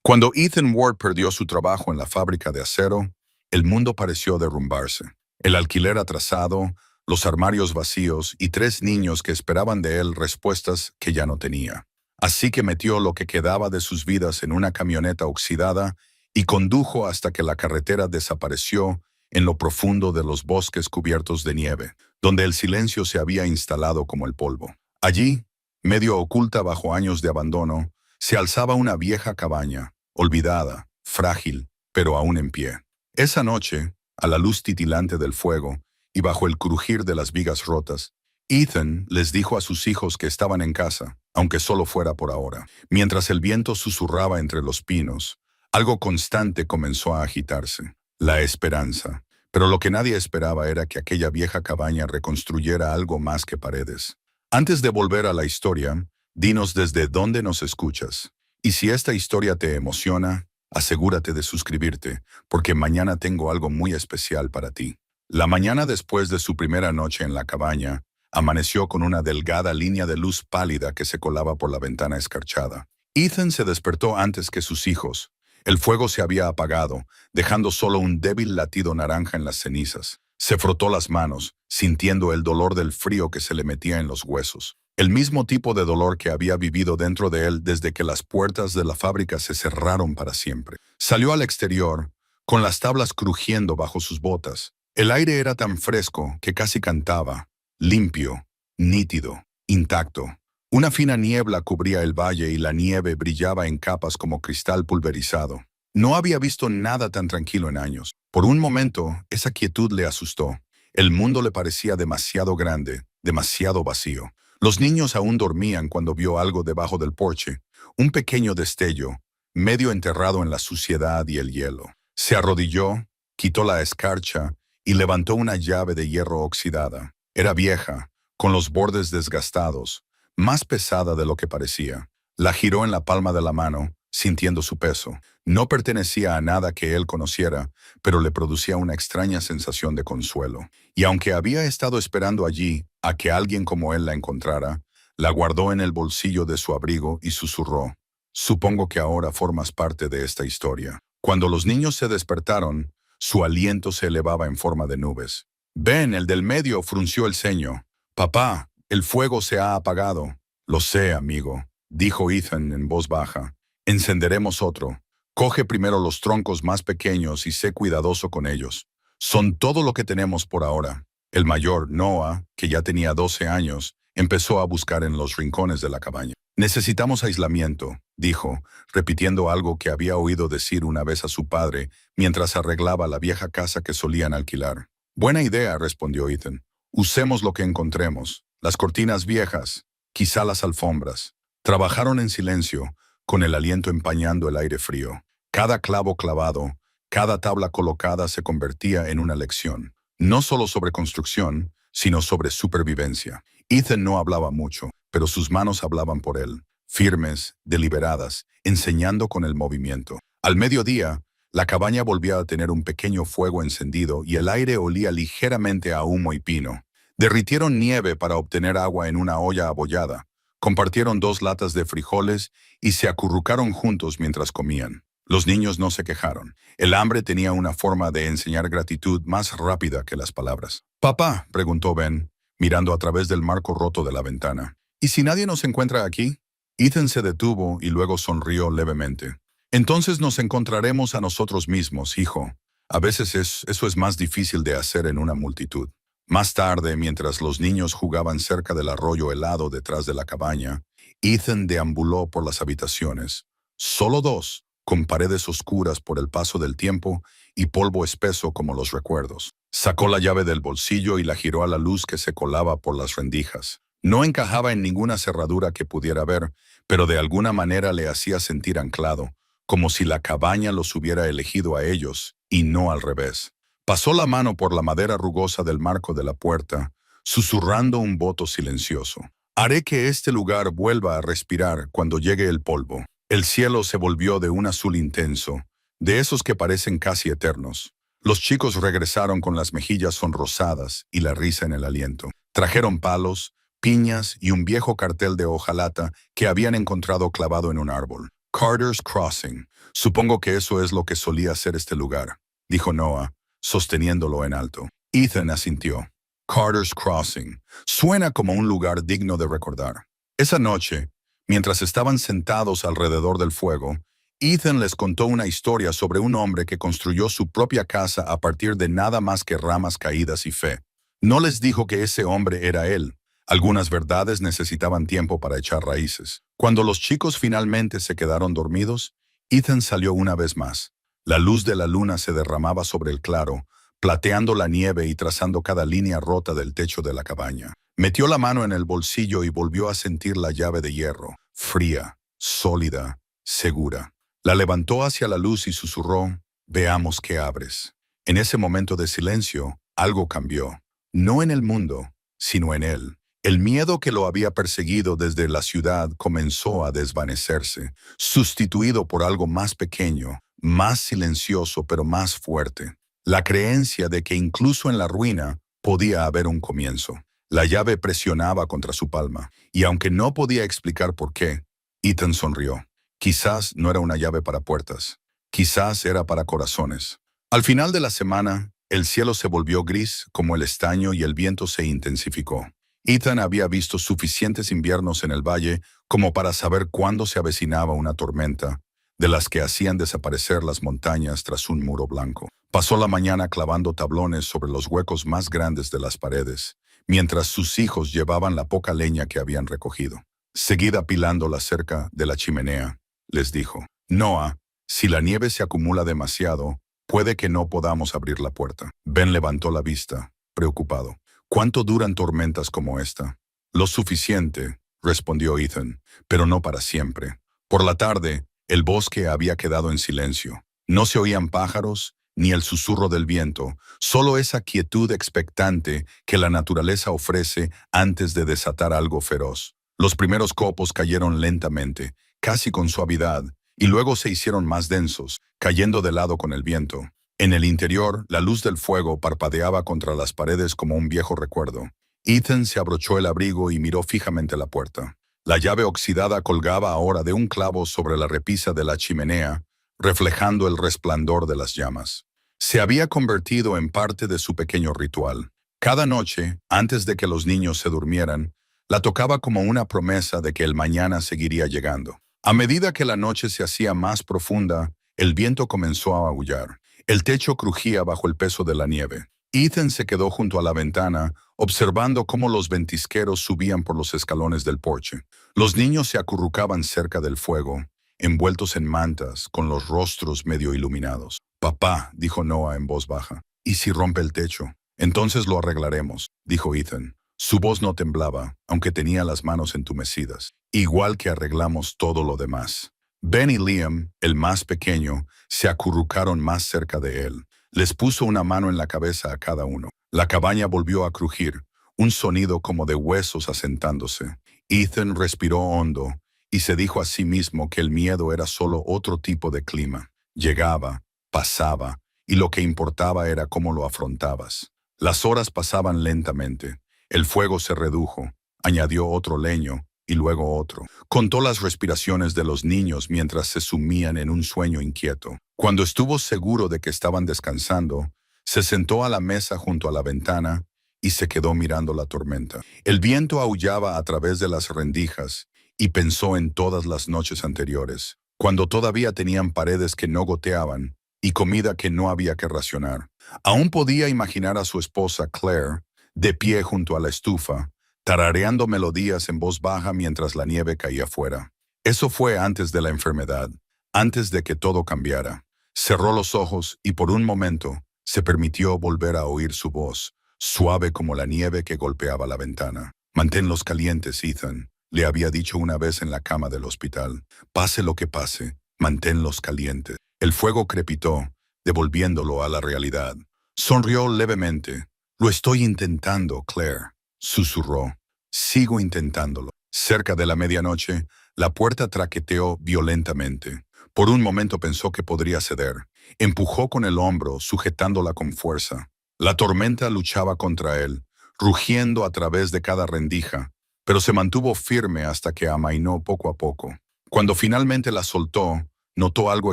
Cuando Ethan Ward perdió su trabajo en la fábrica de acero, el mundo pareció derrumbarse. El alquiler atrasado, los armarios vacíos y 3 niños que esperaban de él respuestas que ya no tenía. Así que metió lo que quedaba de sus vidas en una camioneta oxidada y condujo hasta que la carretera desapareció en lo profundo de los bosques cubiertos de nieve, donde el silencio se había instalado como el polvo. Allí, medio oculta bajo años de abandono, se alzaba una vieja cabaña, olvidada, frágil, pero aún en pie. Esa noche, a la luz titilante del fuego y bajo el crujir de las vigas rotas, Ethan les dijo a sus hijos que estaban en casa, aunque solo fuera por ahora. Mientras el viento susurraba entre los pinos, algo constante comenzó a agitarse: la esperanza. Pero lo que nadie esperaba era que aquella vieja cabaña reconstruyera algo más que paredes. Antes de volver a la historia, dinos desde dónde nos escuchas. Y si esta historia te emociona, asegúrate de suscribirte, porque mañana tengo algo muy especial para ti. La mañana después de su primera noche en la cabaña, amaneció con una delgada línea de luz pálida que se colaba por la ventana escarchada. Ethan se despertó antes que sus hijos. El fuego se había apagado, dejando solo un débil latido naranja en las cenizas. Se frotó las manos, sintiendo el dolor del frío que se le metía en los huesos. El mismo tipo de dolor que había vivido dentro de él desde que las puertas de la fábrica se cerraron para siempre. Salió al exterior, con las tablas crujiendo bajo sus botas. El aire era tan fresco que casi cantaba, limpio, nítido, intacto. Una fina niebla cubría el valle y la nieve brillaba en capas como cristal pulverizado. No había visto nada tan tranquilo en años. Por un momento, esa quietud le asustó. El mundo le parecía demasiado grande, demasiado vacío. Los niños aún dormían cuando vio algo debajo del porche, un pequeño destello, medio enterrado en la suciedad y el hielo. Se arrodilló, quitó la escarcha y levantó una llave de hierro oxidada. Era vieja, con los bordes desgastados, más pesada de lo que parecía. La giró en la palma de la mano, sintiendo su peso. No pertenecía a nada que él conociera, pero le producía una extraña sensación de consuelo. Y aunque había estado esperando allí a que alguien como él la encontrara, la guardó en el bolsillo de su abrigo y susurró: «Supongo que ahora formas parte de esta historia». Cuando los niños se despertaron, su aliento se elevaba en forma de nubes. Ben, el del medio, frunció el ceño. «Papá, el fuego se ha apagado». «Lo sé, amigo», dijo Ethan en voz baja. «Encenderemos otro. Coge primero los troncos más pequeños y sé cuidadoso con ellos. Son todo lo que tenemos por ahora». El mayor, Noah, que ya tenía 12 años, empezó a buscar en los rincones de la cabaña. «Necesitamos aislamiento», dijo, repitiendo algo que había oído decir una vez a su padre mientras arreglaba la vieja casa que solían alquilar. «Buena idea», respondió Ethan. «Usemos lo que encontremos. Las cortinas viejas, quizá las alfombras». Trabajaron en silencio, con el aliento empañando el aire frío. Cada clavo clavado, cada tabla colocada se convertía en una lección. No solo sobre construcción, sino sobre supervivencia. Ethan no hablaba mucho, pero sus manos hablaban por él, firmes, deliberadas, enseñando con el movimiento. Al mediodía, la cabaña volvía a tener un pequeño fuego encendido y el aire olía ligeramente a humo y pino. Derritieron nieve para obtener agua en una olla abollada. Compartieron 2 latas de frijoles y se acurrucaron juntos mientras comían. Los niños no se quejaron. El hambre tenía una forma de enseñar gratitud más rápida que las palabras. «Papá», preguntó Ben, mirando a través del marco roto de la ventana, «¿y si nadie nos encuentra aquí?» Ethan se detuvo y luego sonrió levemente. «Entonces nos encontraremos a nosotros mismos, hijo. A veces eso es más difícil de hacer en una multitud». Más tarde, mientras los niños jugaban cerca del arroyo helado detrás de la cabaña, Ethan deambuló por las habitaciones. Solo 2, con paredes oscuras por el paso del tiempo y polvo espeso como los recuerdos. Sacó la llave del bolsillo y la giró a la luz que se colaba por las rendijas. No encajaba en ninguna cerradura que pudiera ver, pero de alguna manera le hacía sentir anclado, como si la cabaña los hubiera elegido a ellos y no al revés. Pasó la mano por la madera rugosa del marco de la puerta, susurrando un voto silencioso. «Haré que este lugar vuelva a respirar cuando llegue el polvo». El cielo se volvió de un azul intenso, de esos que parecen casi eternos. Los chicos regresaron con las mejillas sonrosadas y la risa en el aliento. Trajeron palos, piñas y un viejo cartel de hojalata que habían encontrado clavado en un árbol. Carter's Crossing. Supongo que eso es lo que solía ser este lugar, dijo Noah, sosteniéndolo en alto. Ethan asintió. Carter's Crossing. Suena como un lugar digno de recordar. Esa noche, mientras estaban sentados alrededor del fuego, Ethan les contó una historia sobre un hombre que construyó su propia casa a partir de nada más que ramas caídas y fe. No les dijo que ese hombre era él. Algunas verdades necesitaban tiempo para echar raíces. Cuando los chicos finalmente se quedaron dormidos, Ethan salió una vez más. La luz de la luna se derramaba sobre el claro, plateando la nieve y trazando cada línea rota del techo de la cabaña. Metió la mano en el bolsillo y volvió a sentir la llave de hierro, fría, sólida, segura. La levantó hacia la luz y susurró, «Veamos qué abres». En ese momento de silencio, algo cambió. No en el mundo, sino en él. El miedo que lo había perseguido desde la ciudad comenzó a desvanecerse, sustituido por algo más pequeño, más silencioso pero más fuerte. La creencia de que incluso en la ruina podía haber un comienzo. La llave presionaba contra su palma, y aunque no podía explicar por qué, Ethan sonrió. Quizás no era una llave para puertas, quizás era para corazones. Al final de la semana, el cielo se volvió gris como el estaño y el viento se intensificó. Ethan había visto suficientes inviernos en el valle como para saber cuándo se avecinaba una tormenta, de las que hacían desaparecer las montañas tras un muro blanco. Pasó la mañana clavando tablones sobre los huecos más grandes de las paredes, mientras sus hijos llevaban la poca leña que habían recogido. Seguid apilándola cerca de la chimenea, les dijo. Noah, si la nieve se acumula demasiado, puede que no podamos abrir la puerta. Ben levantó la vista, preocupado. ¿Cuánto duran tormentas como esta? Lo suficiente, respondió Ethan, pero no para siempre. Por la tarde, el bosque había quedado en silencio. No se oían pájaros, ni el susurro del viento, solo esa quietud expectante que la naturaleza ofrece antes de desatar algo feroz. Los primeros copos cayeron lentamente, casi con suavidad, y luego se hicieron más densos, cayendo de lado con el viento. En el interior, la luz del fuego parpadeaba contra las paredes como un viejo recuerdo. Ethan se abrochó el abrigo y miró fijamente la puerta. La llave oxidada colgaba ahora de un clavo sobre la repisa de la chimenea, reflejando el resplandor de las llamas. Se había convertido en parte de su pequeño ritual. Cada noche, antes de que los niños se durmieran, la tocaba como una promesa de que el mañana seguiría llegando. A medida que la noche se hacía más profunda, el viento comenzó a aullar. El techo crujía bajo el peso de la nieve. Ethan se quedó junto a la ventana, observando cómo los ventisqueros subían por los escalones del porche. Los niños se acurrucaban cerca del fuego, envueltos en mantas, con los rostros medio iluminados. «Papá», dijo Noah en voz baja, «¿y si rompe el techo?» «Entonces lo arreglaremos», dijo Ethan. Su voz no temblaba, aunque tenía las manos entumecidas. «Igual que arreglamos todo lo demás». Ben y Liam, el más pequeño, se acurrucaron más cerca de él. Les puso una mano en la cabeza a cada uno. La cabaña volvió a crujir, un sonido como de huesos asentándose. Ethan respiró hondo y se dijo a sí mismo que el miedo era solo otro tipo de clima. Llegaba, pasaba, y lo que importaba era cómo lo afrontabas. Las horas pasaban lentamente. El fuego se redujo, añadió otro leño, y luego otro. Contó las respiraciones de los niños mientras se sumían en un sueño inquieto. Cuando estuvo seguro de que estaban descansando, se sentó a la mesa junto a la ventana y se quedó mirando la tormenta. El viento aullaba a través de las rendijas y pensó en todas las noches anteriores, cuando todavía tenían paredes que no goteaban y comida que no había que racionar. Aún podía imaginar a su esposa Claire, de pie junto a la estufa, tarareando melodías en voz baja mientras la nieve caía fuera. Eso fue antes de la enfermedad, antes de que todo cambiara. Cerró los ojos y por un momento se permitió volver a oír su voz, suave como la nieve que golpeaba la ventana. «Manténlos calientes, Ethan», le había dicho una vez en la cama del hospital. «Pase lo que pase, manténlos calientes». El fuego crepitó, devolviéndolo a la realidad. Sonrió levemente. «Lo estoy intentando, Claire», susurró. «Sigo intentándolo». Cerca de la medianoche, la puerta traqueteó violentamente. Por un momento pensó que podría ceder. Empujó con el hombro, sujetándola con fuerza. La tormenta luchaba contra él, rugiendo a través de cada rendija, pero se mantuvo firme hasta que amainó poco a poco. Cuando finalmente la soltó, notó algo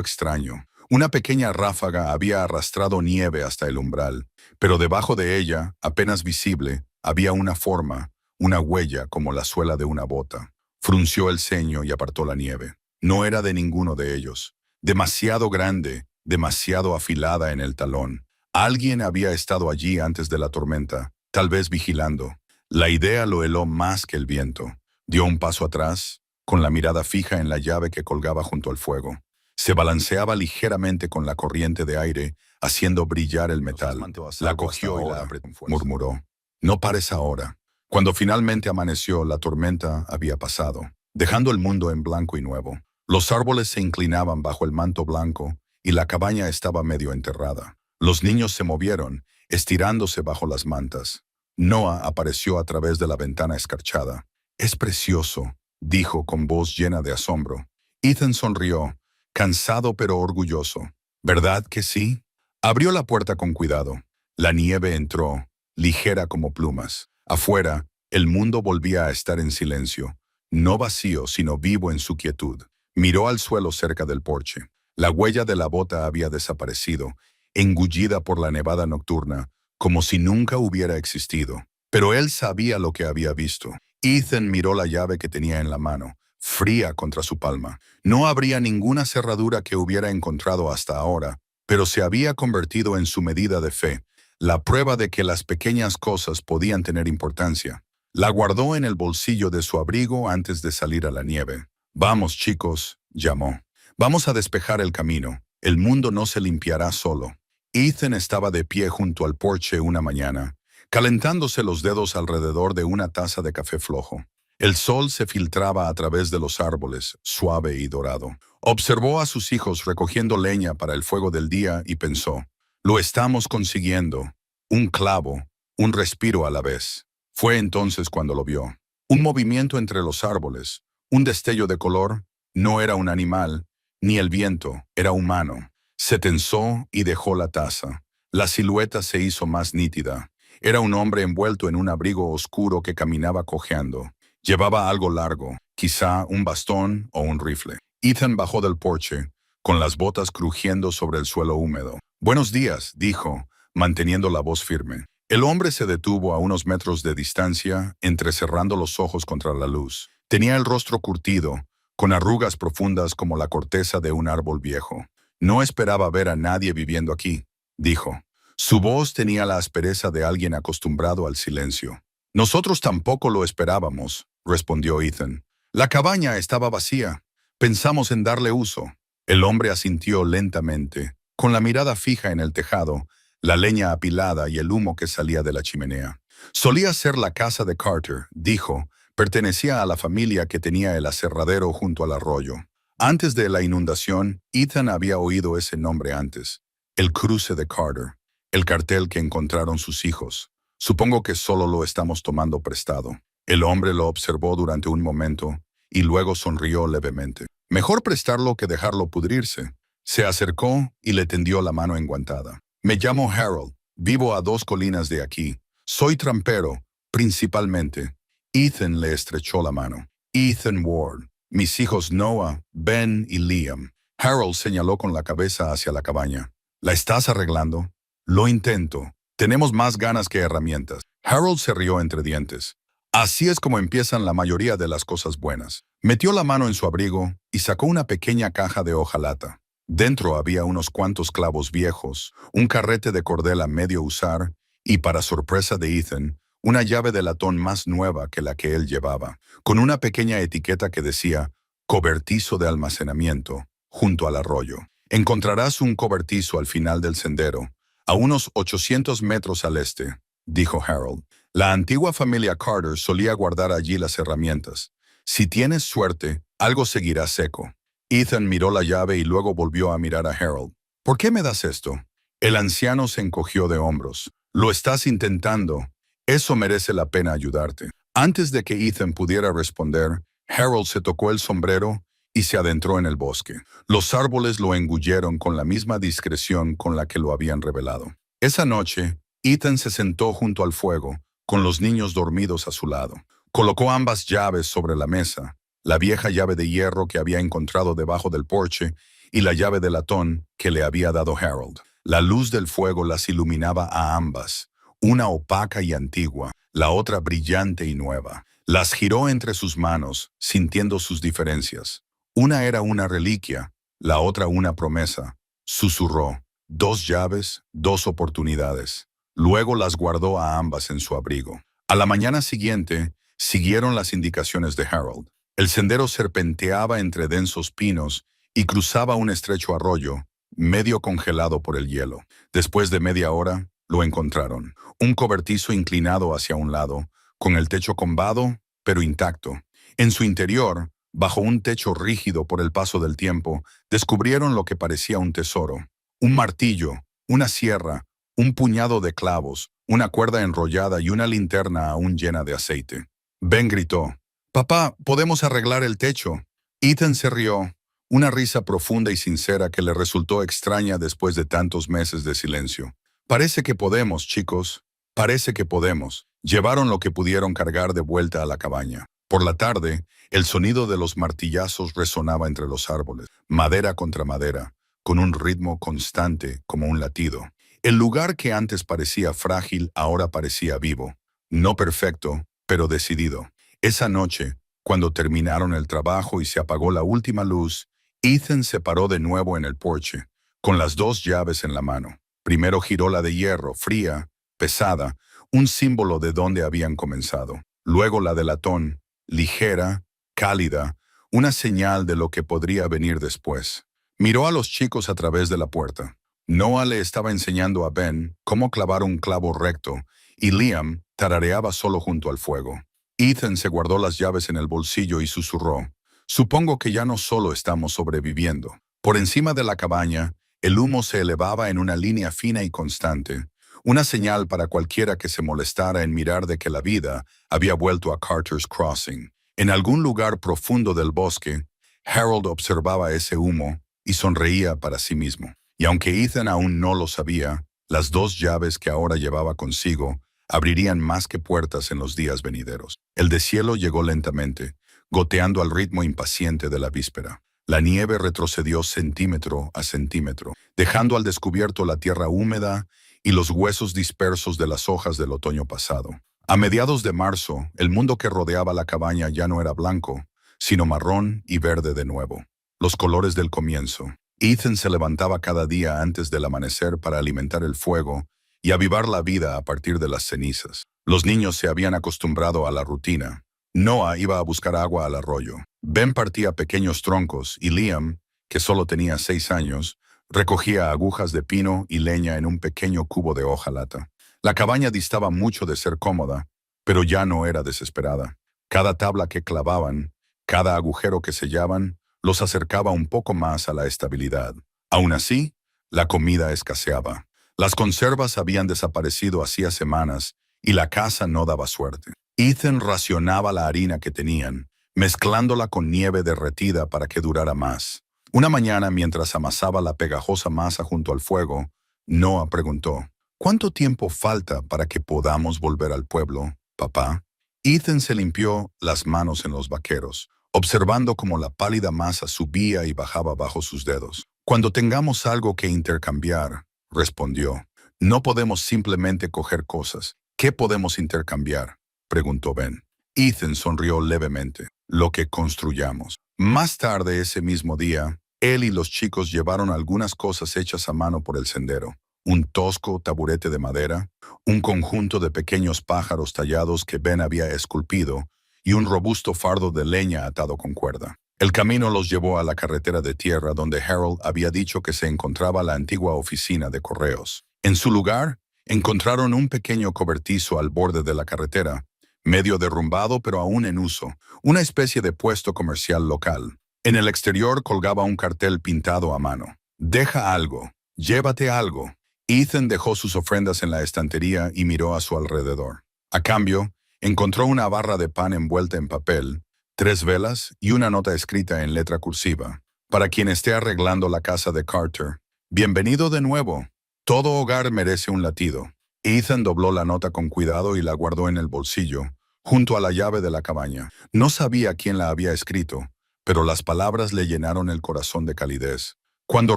extraño. Una pequeña ráfaga había arrastrado nieve hasta el umbral, pero debajo de ella, apenas visible, había una forma, una huella como la suela de una bota. Frunció el ceño y apartó la nieve. No era de ninguno de ellos. Demasiado grande, demasiado afilada en el talón. Alguien había estado allí antes de la tormenta, tal vez vigilando. La idea lo heló más que el viento. Dio un paso atrás, con la mirada fija en la llave que colgaba junto al fuego. Se balanceaba ligeramente con la corriente de aire, haciendo brillar el metal. La cogió y la apretó, murmuró. No pares ahora. Cuando finalmente amaneció, la tormenta había pasado, dejando el mundo en blanco y nuevo. Los árboles se inclinaban bajo el manto blanco y la cabaña estaba medio enterrada. Los niños se movieron, estirándose bajo las mantas. Noah apareció a través de la ventana escarchada. «Es precioso», dijo con voz llena de asombro. Ethan sonrió, cansado pero orgulloso. «¿Verdad que sí?» Abrió la puerta con cuidado. La nieve entró, ligera como plumas. Afuera, el mundo volvía a estar en silencio, no vacío, sino vivo en su quietud. Miró al suelo cerca del porche. La huella de la bota había desaparecido, engullida por la nevada nocturna, como si nunca hubiera existido. Pero él sabía lo que había visto. Ethan miró la llave que tenía en la mano, fría contra su palma. No habría ninguna cerradura que hubiera encontrado hasta ahora, pero se había convertido en su medida de fe, la prueba de que las pequeñas cosas podían tener importancia. La guardó en el bolsillo de su abrigo antes de salir a la nieve. «Vamos, chicos», llamó. «Vamos a despejar el camino. El mundo no se limpiará solo». Ethan estaba de pie junto al porche una mañana, calentándose los dedos alrededor de una taza de café flojo. El sol se filtraba a través de los árboles, suave y dorado. Observó a sus hijos recogiendo leña para el fuego del día y pensó, «Lo estamos consiguiendo. Un clavo, un respiro a la vez». Fue entonces cuando lo vio. Un movimiento entre los árboles, un destello de color. No era un animal, ni el viento, era humano. Se tensó y dejó la taza. La silueta se hizo más nítida. Era un hombre envuelto en un abrigo oscuro que caminaba cojeando. Llevaba algo largo, quizá un bastón o un rifle. Ethan bajó del porche, con las botas crujiendo sobre el suelo húmedo. «Buenos días», dijo, manteniendo la voz firme. El hombre se detuvo a unos metros de distancia, entrecerrando los ojos contra la luz. Tenía el rostro curtido, con arrugas profundas como la corteza de un árbol viejo. «No esperaba ver a nadie viviendo aquí», dijo. Su voz tenía la aspereza de alguien acostumbrado al silencio. «Nosotros tampoco lo esperábamos», respondió Ethan. «La cabaña estaba vacía. Pensamos en darle uso». El hombre asintió lentamente, con la mirada fija en el tejado, la leña apilada y el humo que salía de la chimenea. «Solía ser la casa de Carter», dijo. Pertenecía a la familia que tenía el aserradero junto al arroyo. Antes de la inundación, Ethan había oído ese nombre antes. El cruce de Carter. El cartel que encontraron sus hijos. «Supongo que solo lo estamos tomando prestado». El hombre lo observó durante un momento y luego sonrió levemente. «Mejor prestarlo que dejarlo pudrirse». Se acercó y le tendió la mano enguantada. «Me llamo Harold. Vivo a 2 colinas de aquí. Soy trampero, principalmente». Ethan le estrechó la mano. «Ethan Ward. Mis hijos Noah, Ben y Liam». Harold señaló con la cabeza hacia la cabaña. «¿La estás arreglando?» «Lo intento. Tenemos más ganas que herramientas». Harold se rió entre dientes. «Así es como empiezan la mayoría de las cosas buenas». Metió la mano en su abrigo y sacó una pequeña caja de hojalata. Dentro había unos cuantos clavos viejos, un carrete de cordel a medio usar y, para sorpresa de Ethan, una llave de latón más nueva que la que él llevaba, con una pequeña etiqueta que decía «Cobertizo de almacenamiento», junto al arroyo. «Encontrarás un cobertizo al final del sendero, a unos 800 metros al este», dijo Harold. «La antigua familia Carter solía guardar allí las herramientas. Si tienes suerte, algo seguirá seco». Ethan miró la llave y luego volvió a mirar a Harold. «¿Por qué me das esto?» El anciano se encogió de hombros. «Lo estás intentando. Eso merece la pena ayudarte». Antes de que Ethan pudiera responder, Harold se tocó el sombrero y se adentró en el bosque. Los árboles lo engulleron con la misma discreción con la que lo habían revelado. Esa noche, Ethan se sentó junto al fuego, con los niños dormidos a su lado. Colocó ambas llaves sobre la mesa, la vieja llave de hierro que había encontrado debajo del porche y la llave de latón que le había dado Harold. La luz del fuego las iluminaba a ambas, una opaca y antigua, la otra brillante y nueva. Las giró entre sus manos, sintiendo sus diferencias. Una era una reliquia, la otra una promesa. Susurró, 2 llaves, 2 oportunidades. Luego las guardó a ambas en su abrigo. A la mañana siguiente, siguieron las indicaciones de Harold. El sendero serpenteaba entre densos pinos y cruzaba un estrecho arroyo, medio congelado por el hielo. Después de media hora, lo encontraron. Un cobertizo inclinado hacia un lado, con el techo combado, pero intacto. En su interior, bajo un techo rígido por el paso del tiempo, descubrieron lo que parecía un tesoro. Un martillo, una sierra, un puñado de clavos, una cuerda enrollada y una linterna aún llena de aceite. Ben gritó, «Papá, ¿podemos arreglar el techo?» Ethan se rió, una risa profunda y sincera que le resultó extraña después de tantos meses de silencio. «Parece que podemos, chicos. Parece que podemos». Llevaron lo que pudieron cargar de vuelta a la cabaña. Por la tarde, el sonido de los martillazos resonaba entre los árboles, madera contra madera, con un ritmo constante como un latido. El lugar que antes parecía frágil ahora parecía vivo. No perfecto, pero decidido. Esa noche, cuando terminaron el trabajo y se apagó la última luz, Ethan se paró de nuevo en el porche, con las 2 llaves en la mano. Primero giró la de hierro, fría, pesada, un símbolo de dónde habían comenzado. Luego la de latón, ligera, cálida, una señal de lo que podría venir después. Miró a los chicos a través de la puerta. Noah le estaba enseñando a Ben cómo clavar un clavo recto, y Liam tarareaba solo junto al fuego. Ethan se guardó las llaves en el bolsillo y susurró, «Supongo que ya no solo estamos sobreviviendo». Por encima de la cabaña, el humo se elevaba en una línea fina y constante, una señal para cualquiera que se molestara en mirar de que la vida había vuelto a Carter's Crossing. En algún lugar profundo del bosque, Harold observaba ese humo y sonreía para sí mismo. Y aunque Ethan aún no lo sabía, las 2 llaves que ahora llevaba consigo abrirían más que puertas en los días venideros. El deshielo llegó lentamente, goteando al ritmo impaciente de la víspera. La nieve retrocedió centímetro a centímetro, dejando al descubierto la tierra húmeda y los huesos dispersos de las hojas del otoño pasado. A mediados de marzo, el mundo que rodeaba la cabaña ya no era blanco, sino marrón y verde de nuevo. Los colores del comienzo. Ethan se levantaba cada día antes del amanecer para alimentar el fuego y avivar la vida a partir de las cenizas. Los niños se habían acostumbrado a la rutina. Noah iba a buscar agua al arroyo. Ben partía pequeños troncos y Liam, que solo tenía 6 años, recogía agujas de pino y leña en un pequeño cubo de hojalata. La cabaña distaba mucho de ser cómoda, pero ya no era desesperada. Cada tabla que clavaban, cada agujero que sellaban, los acercaba un poco más a la estabilidad. Aún así, la comida escaseaba. Las conservas habían desaparecido hacía semanas y la casa no daba suerte. Ethan racionaba la harina que tenían, mezclándola con nieve derretida para que durara más. Una mañana, mientras amasaba la pegajosa masa junto al fuego, Noah preguntó, «¿Cuánto tiempo falta para que podamos volver al pueblo, papá?» Ethan se limpió las manos en los vaqueros, observando cómo la pálida masa subía y bajaba bajo sus dedos. «Cuando tengamos algo que intercambiar», respondió. «No podemos simplemente coger cosas. ¿Qué podemos intercambiar?», preguntó Ben. Ethan sonrió levemente. «Lo que construyamos». Más tarde ese mismo día, él y los chicos llevaron algunas cosas hechas a mano por el sendero. Un tosco taburete de madera, un conjunto de pequeños pájaros tallados que Ben había esculpido y un robusto fardo de leña atado con cuerda. El camino los llevó a la carretera de tierra donde Harold había dicho que se encontraba la antigua oficina de correos. En su lugar, encontraron un pequeño cobertizo al borde de la carretera, medio derrumbado pero aún en uso, una especie de puesto comercial local. En el exterior colgaba un cartel pintado a mano. «Deja algo, llévate algo». Ethan dejó sus ofrendas en la estantería y miró a su alrededor. A cambio, encontró una barra de pan envuelta en papel, 3 velas y una nota escrita en letra cursiva. «Para quien esté arreglando la casa de Carter. Bienvenido de nuevo. Todo hogar merece un latido». Ethan dobló la nota con cuidado y la guardó en el bolsillo, junto a la llave de la cabaña. No sabía quién la había escrito, pero las palabras le llenaron el corazón de calidez. Cuando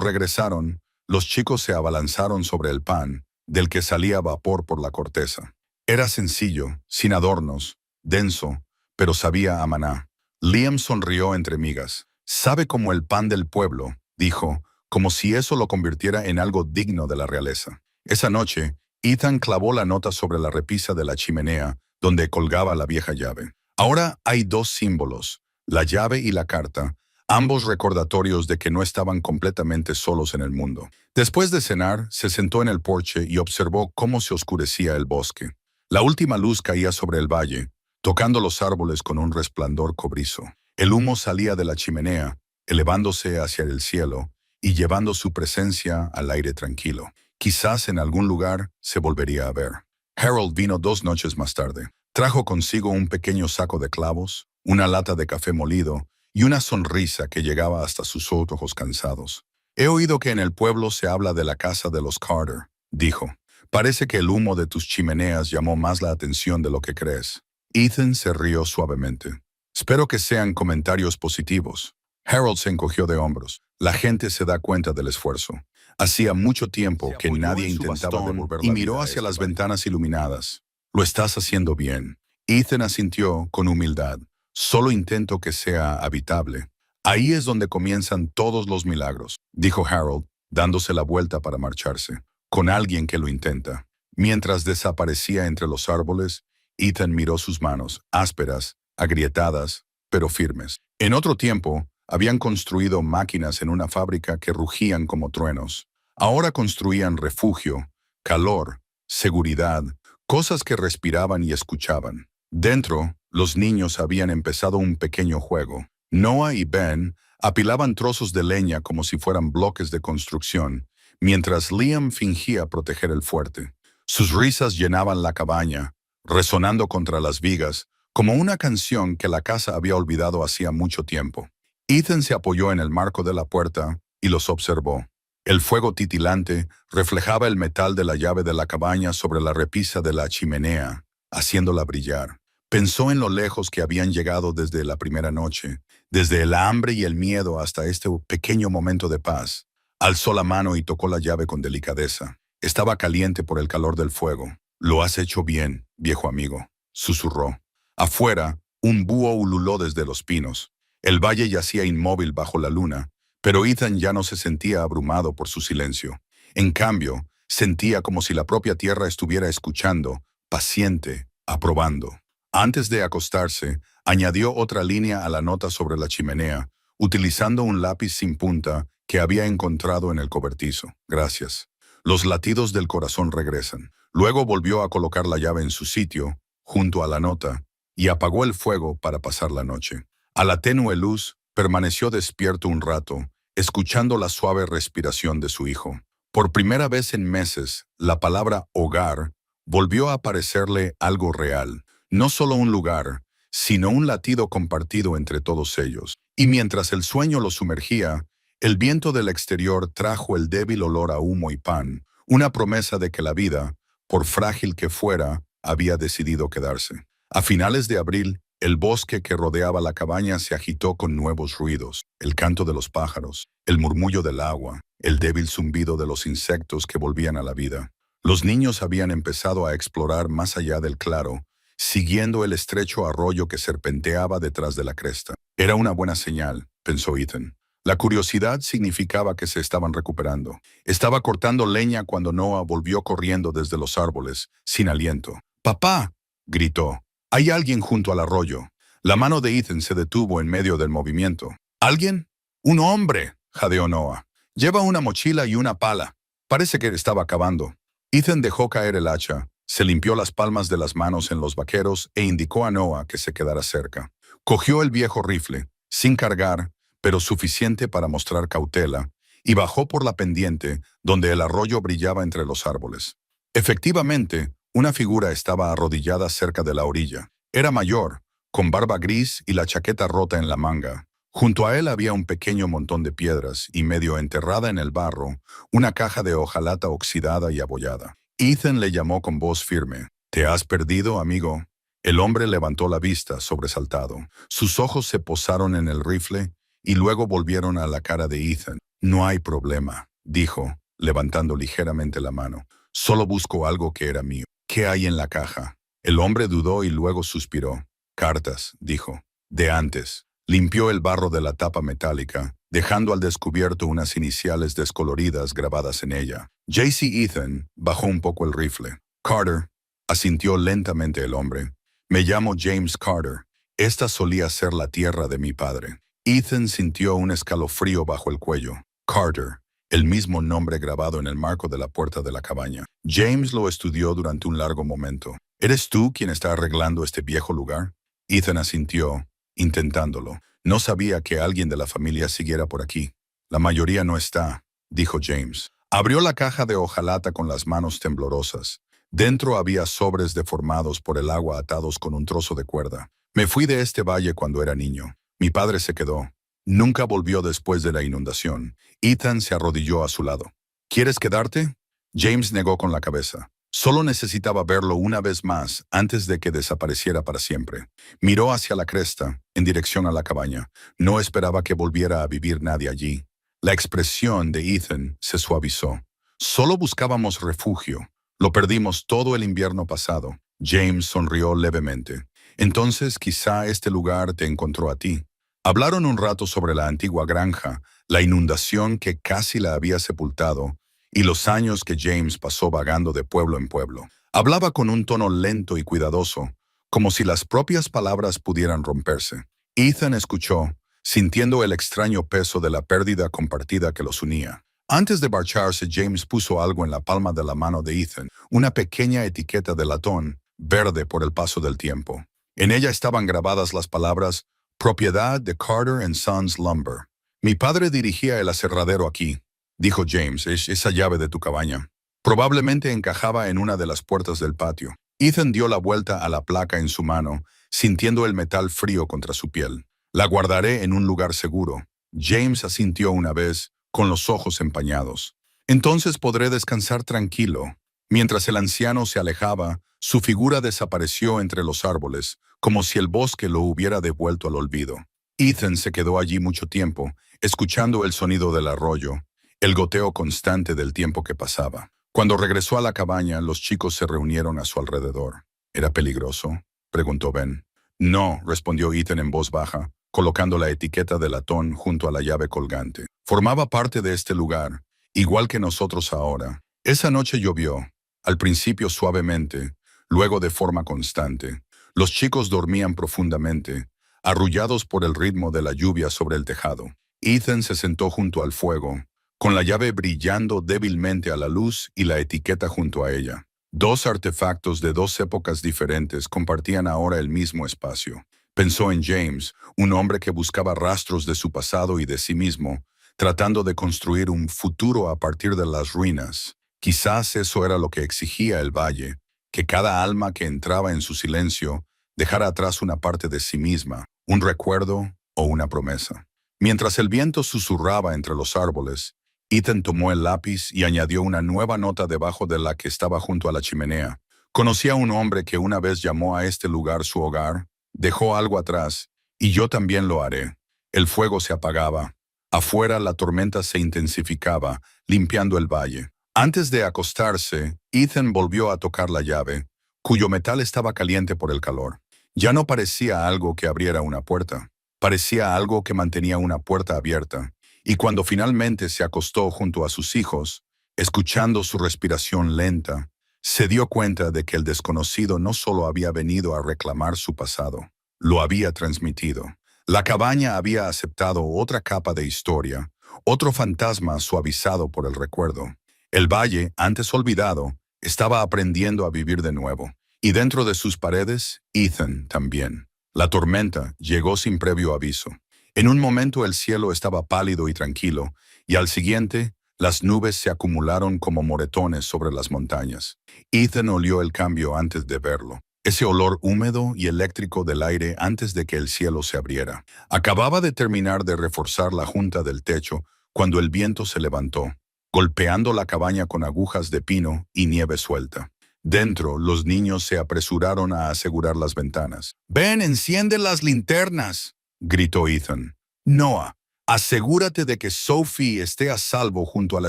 regresaron, los chicos se abalanzaron sobre el pan, del que salía vapor por la corteza. Era sencillo, sin adornos, denso, pero sabía a maná. Liam sonrió entre migas. «Sabe como el pan del pueblo», dijo, como si eso lo convirtiera en algo digno de la realeza. Esa noche, Ethan clavó la nota sobre la repisa de la chimenea, donde colgaba la vieja llave. Ahora hay dos símbolos, la llave y la carta, ambos recordatorios de que no estaban completamente solos en el mundo. Después de cenar, se sentó en el porche y observó cómo se oscurecía el bosque. La última luz caía sobre el valle, tocando los árboles con un resplandor cobrizo. El humo salía de la chimenea, elevándose hacia el cielo y llevando su presencia al aire tranquilo. Quizás en algún lugar se volvería a ver. Harold vino 2 noches más tarde. Trajo consigo un pequeño saco de clavos, una lata de café molido y una sonrisa que llegaba hasta sus ojos cansados. «He oído que en el pueblo se habla de la casa de los Carter», dijo. «Parece que el humo de tus chimeneas llamó más la atención de lo que crees». Ethan se rió suavemente. «Espero que sean comentarios positivos». Harold se encogió de hombros. «La gente se da cuenta del esfuerzo. Hacía mucho tiempo que nadie intentaba devolver y miró hacia las ventanas iluminadas. Lo estás haciendo bien». Ethan asintió con humildad. «Solo intento que sea habitable». «Ahí es donde comienzan todos los milagros», dijo Harold, dándose la vuelta para marcharse. «Con alguien que lo intenta». Mientras desaparecía entre los árboles, Ethan miró sus manos, ásperas, agrietadas, pero firmes. En otro tiempo, habían construido máquinas en una fábrica que rugían como truenos. Ahora construían refugio, calor, seguridad, cosas que respiraban y escuchaban. Dentro, los niños habían empezado un pequeño juego. Noah y Ben apilaban trozos de leña como si fueran bloques de construcción, mientras Liam fingía proteger el fuerte. Sus risas llenaban la cabaña, resonando contra las vigas, como una canción que la casa había olvidado hacía mucho tiempo. Ethan se apoyó en el marco de la puerta y los observó. El fuego titilante reflejaba el metal de la llave de la cabaña sobre la repisa de la chimenea, haciéndola brillar. Pensó en lo lejos que habían llegado desde la primera noche, desde el hambre y el miedo hasta este pequeño momento de paz. Alzó la mano y tocó la llave con delicadeza. Estaba caliente por el calor del fuego. «Lo has hecho bien, viejo amigo», susurró. Afuera, un búho ululó desde los pinos. El valle yacía inmóvil bajo la luna, pero Ethan ya no se sentía abrumado por su silencio. En cambio, sentía como si la propia tierra estuviera escuchando, paciente, aprobando. Antes de acostarse, añadió otra línea a la nota sobre la chimenea, utilizando un lápiz sin punta que había encontrado en el cobertizo. «Gracias. Los latidos del corazón regresan». Luego volvió a colocar la llave en su sitio, junto a la nota, y apagó el fuego para pasar la noche. A la tenue luz, permaneció despierto un rato, escuchando la suave respiración de su hijo. Por primera vez en meses, la palabra hogar volvió a parecerle algo real. No solo un lugar, sino un latido compartido entre todos ellos. Y mientras el sueño lo sumergía, el viento del exterior trajo el débil olor a humo y pan, una promesa de que la vida, por frágil que fuera, había decidido quedarse. A finales de abril, el bosque que rodeaba la cabaña se agitó con nuevos ruidos, el canto de los pájaros, el murmullo del agua, el débil zumbido de los insectos que volvían a la vida. Los niños habían empezado a explorar más allá del claro, siguiendo el estrecho arroyo que serpenteaba detrás de la cresta. Era una buena señal, pensó Ethan. La curiosidad significaba que se estaban recuperando. Estaba cortando leña cuando Noah volvió corriendo desde los árboles, sin aliento. «¡Papá!», gritó. «Hay alguien junto al arroyo». La mano de Ethan se detuvo en medio del movimiento. «¿Alguien?». «Un hombre», jadeó Noah. «Lleva una mochila y una pala. Parece que estaba cavando». Ethan dejó caer el hacha, se limpió las palmas de las manos en los vaqueros e indicó a Noah que se quedara cerca. Cogió el viejo rifle, sin cargar, pero suficiente para mostrar cautela, y bajó por la pendiente, donde el arroyo brillaba entre los árboles. Efectivamente, una figura estaba arrodillada cerca de la orilla. Era mayor, con barba gris y la chaqueta rota en la manga. Junto a él había un pequeño montón de piedras y medio enterrada en el barro, una caja de hojalata oxidada y abollada. Ethan le llamó con voz firme. «¿Te has perdido, amigo?». El hombre levantó la vista, sobresaltado. Sus ojos se posaron en el rifle y luego volvieron a la cara de Ethan. No hay problema, dijo, levantando ligeramente la mano. Solo busco algo que era mío. ¿Qué hay en la caja? El hombre dudó y luego suspiró. Cartas, dijo. De antes. Limpió el barro de la tapa metálica, dejando al descubierto unas iniciales descoloridas grabadas en ella. J.C. Ethan bajó un poco el rifle. Carter, asintió lentamente el hombre. Me llamo James Carter. Esta solía ser la tierra de mi padre. Ethan sintió un escalofrío bajo el cuello. Carter, el mismo nombre grabado en el marco de la puerta de la cabaña. James lo estudió durante un largo momento. ¿Eres tú quien está arreglando este viejo lugar? Ethan asintió, intentándolo. No sabía que alguien de la familia siguiera por aquí. La mayoría no está, dijo James. Abrió la caja de hojalata con las manos temblorosas. Dentro había sobres deformados por el agua atados con un trozo de cuerda. Me fui de este valle cuando era niño. Mi padre se quedó. Nunca volvió después de la inundación. Ethan se arrodilló a su lado. ¿Quieres quedarte? James negó con la cabeza. Solo necesitaba verlo una vez más antes de que desapareciera para siempre. Miró hacia la cresta, en dirección a la cabaña. No esperaba que volviera a vivir nadie allí. La expresión de Ethan se suavizó. Solo buscábamos refugio. Lo perdimos todo el invierno pasado. James sonrió levemente. Entonces quizá este lugar te encontró a ti. Hablaron un rato sobre la antigua granja, la inundación que casi la había sepultado, y los años que James pasó vagando de pueblo en pueblo. Hablaba con un tono lento y cuidadoso, como si las propias palabras pudieran romperse. Ethan escuchó, sintiendo el extraño peso de la pérdida compartida que los unía. Antes de marcharse, James puso algo en la palma de la mano de Ethan, una pequeña etiqueta de latón, verde por el paso del tiempo. En ella estaban grabadas las palabras «Propiedad de Carter & Sons Lumber». Mi padre dirigía el aserradero aquí, dijo James, es esa llave de tu cabaña. Probablemente encajaba en una de las puertas del patio. Ethan dio la vuelta a la placa en su mano, sintiendo el metal frío contra su piel. La guardaré en un lugar seguro. James asintió una vez, con los ojos empañados. Entonces podré descansar tranquilo. Mientras el anciano se alejaba, su figura desapareció entre los árboles, como si el bosque lo hubiera devuelto al olvido. Ethan se quedó allí mucho tiempo, escuchando el sonido del arroyo, el goteo constante del tiempo que pasaba. Cuando regresó a la cabaña, los chicos se reunieron a su alrededor. ¿Era peligroso?, preguntó Ben. No, respondió Ethan en voz baja, colocando la etiqueta de latón junto a la llave colgante. Formaba parte de este lugar, igual que nosotros ahora. Esa noche llovió, al principio suavemente, luego de forma constante. Los chicos dormían profundamente, arrullados por el ritmo de la lluvia sobre el tejado. Ethan se sentó junto al fuego, con la llave brillando débilmente a la luz y la etiqueta junto a ella. Dos artefactos de dos épocas diferentes compartían ahora el mismo espacio. Pensó en James, un hombre que buscaba rastros de su pasado y de sí mismo, tratando de construir un futuro a partir de las ruinas. Quizás eso era lo que exigía el valle, que cada alma que entraba en su silencio dejara atrás una parte de sí misma, un recuerdo o una promesa. Mientras el viento susurraba entre los árboles, Ethan tomó el lápiz y añadió una nueva nota debajo de la que estaba junto a la chimenea. Conocí a un hombre que una vez llamó a este lugar su hogar, dejó algo atrás, y yo también lo haré. El fuego se apagaba. Afuera la tormenta se intensificaba, limpiando el valle. Antes de acostarse, Ethan volvió a tocar la llave, cuyo metal estaba caliente por el calor. Ya no parecía algo que abriera una puerta. Parecía algo que mantenía una puerta abierta. Y cuando finalmente se acostó junto a sus hijos, escuchando su respiración lenta, se dio cuenta de que el desconocido no solo había venido a reclamar su pasado, lo había transmitido. La cabaña había aceptado otra capa de historia, otro fantasma suavizado por el recuerdo. El valle, antes olvidado, estaba aprendiendo a vivir de nuevo. Y dentro de sus paredes, Ethan también. La tormenta llegó sin previo aviso. En un momento el cielo estaba pálido y tranquilo, y al siguiente, las nubes se acumularon como moretones sobre las montañas. Ethan olió el cambio antes de verlo. Ese olor húmedo y eléctrico del aire antes de que el cielo se abriera. Acababa de terminar de reforzar la junta del techo cuando el viento se levantó, golpeando la cabaña con agujas de pino y nieve suelta. Dentro, los niños se apresuraron a asegurar las ventanas. «¡Ven, enciende las linternas!», gritó Ethan. «Noah, asegúrate de que Sophie esté a salvo junto a la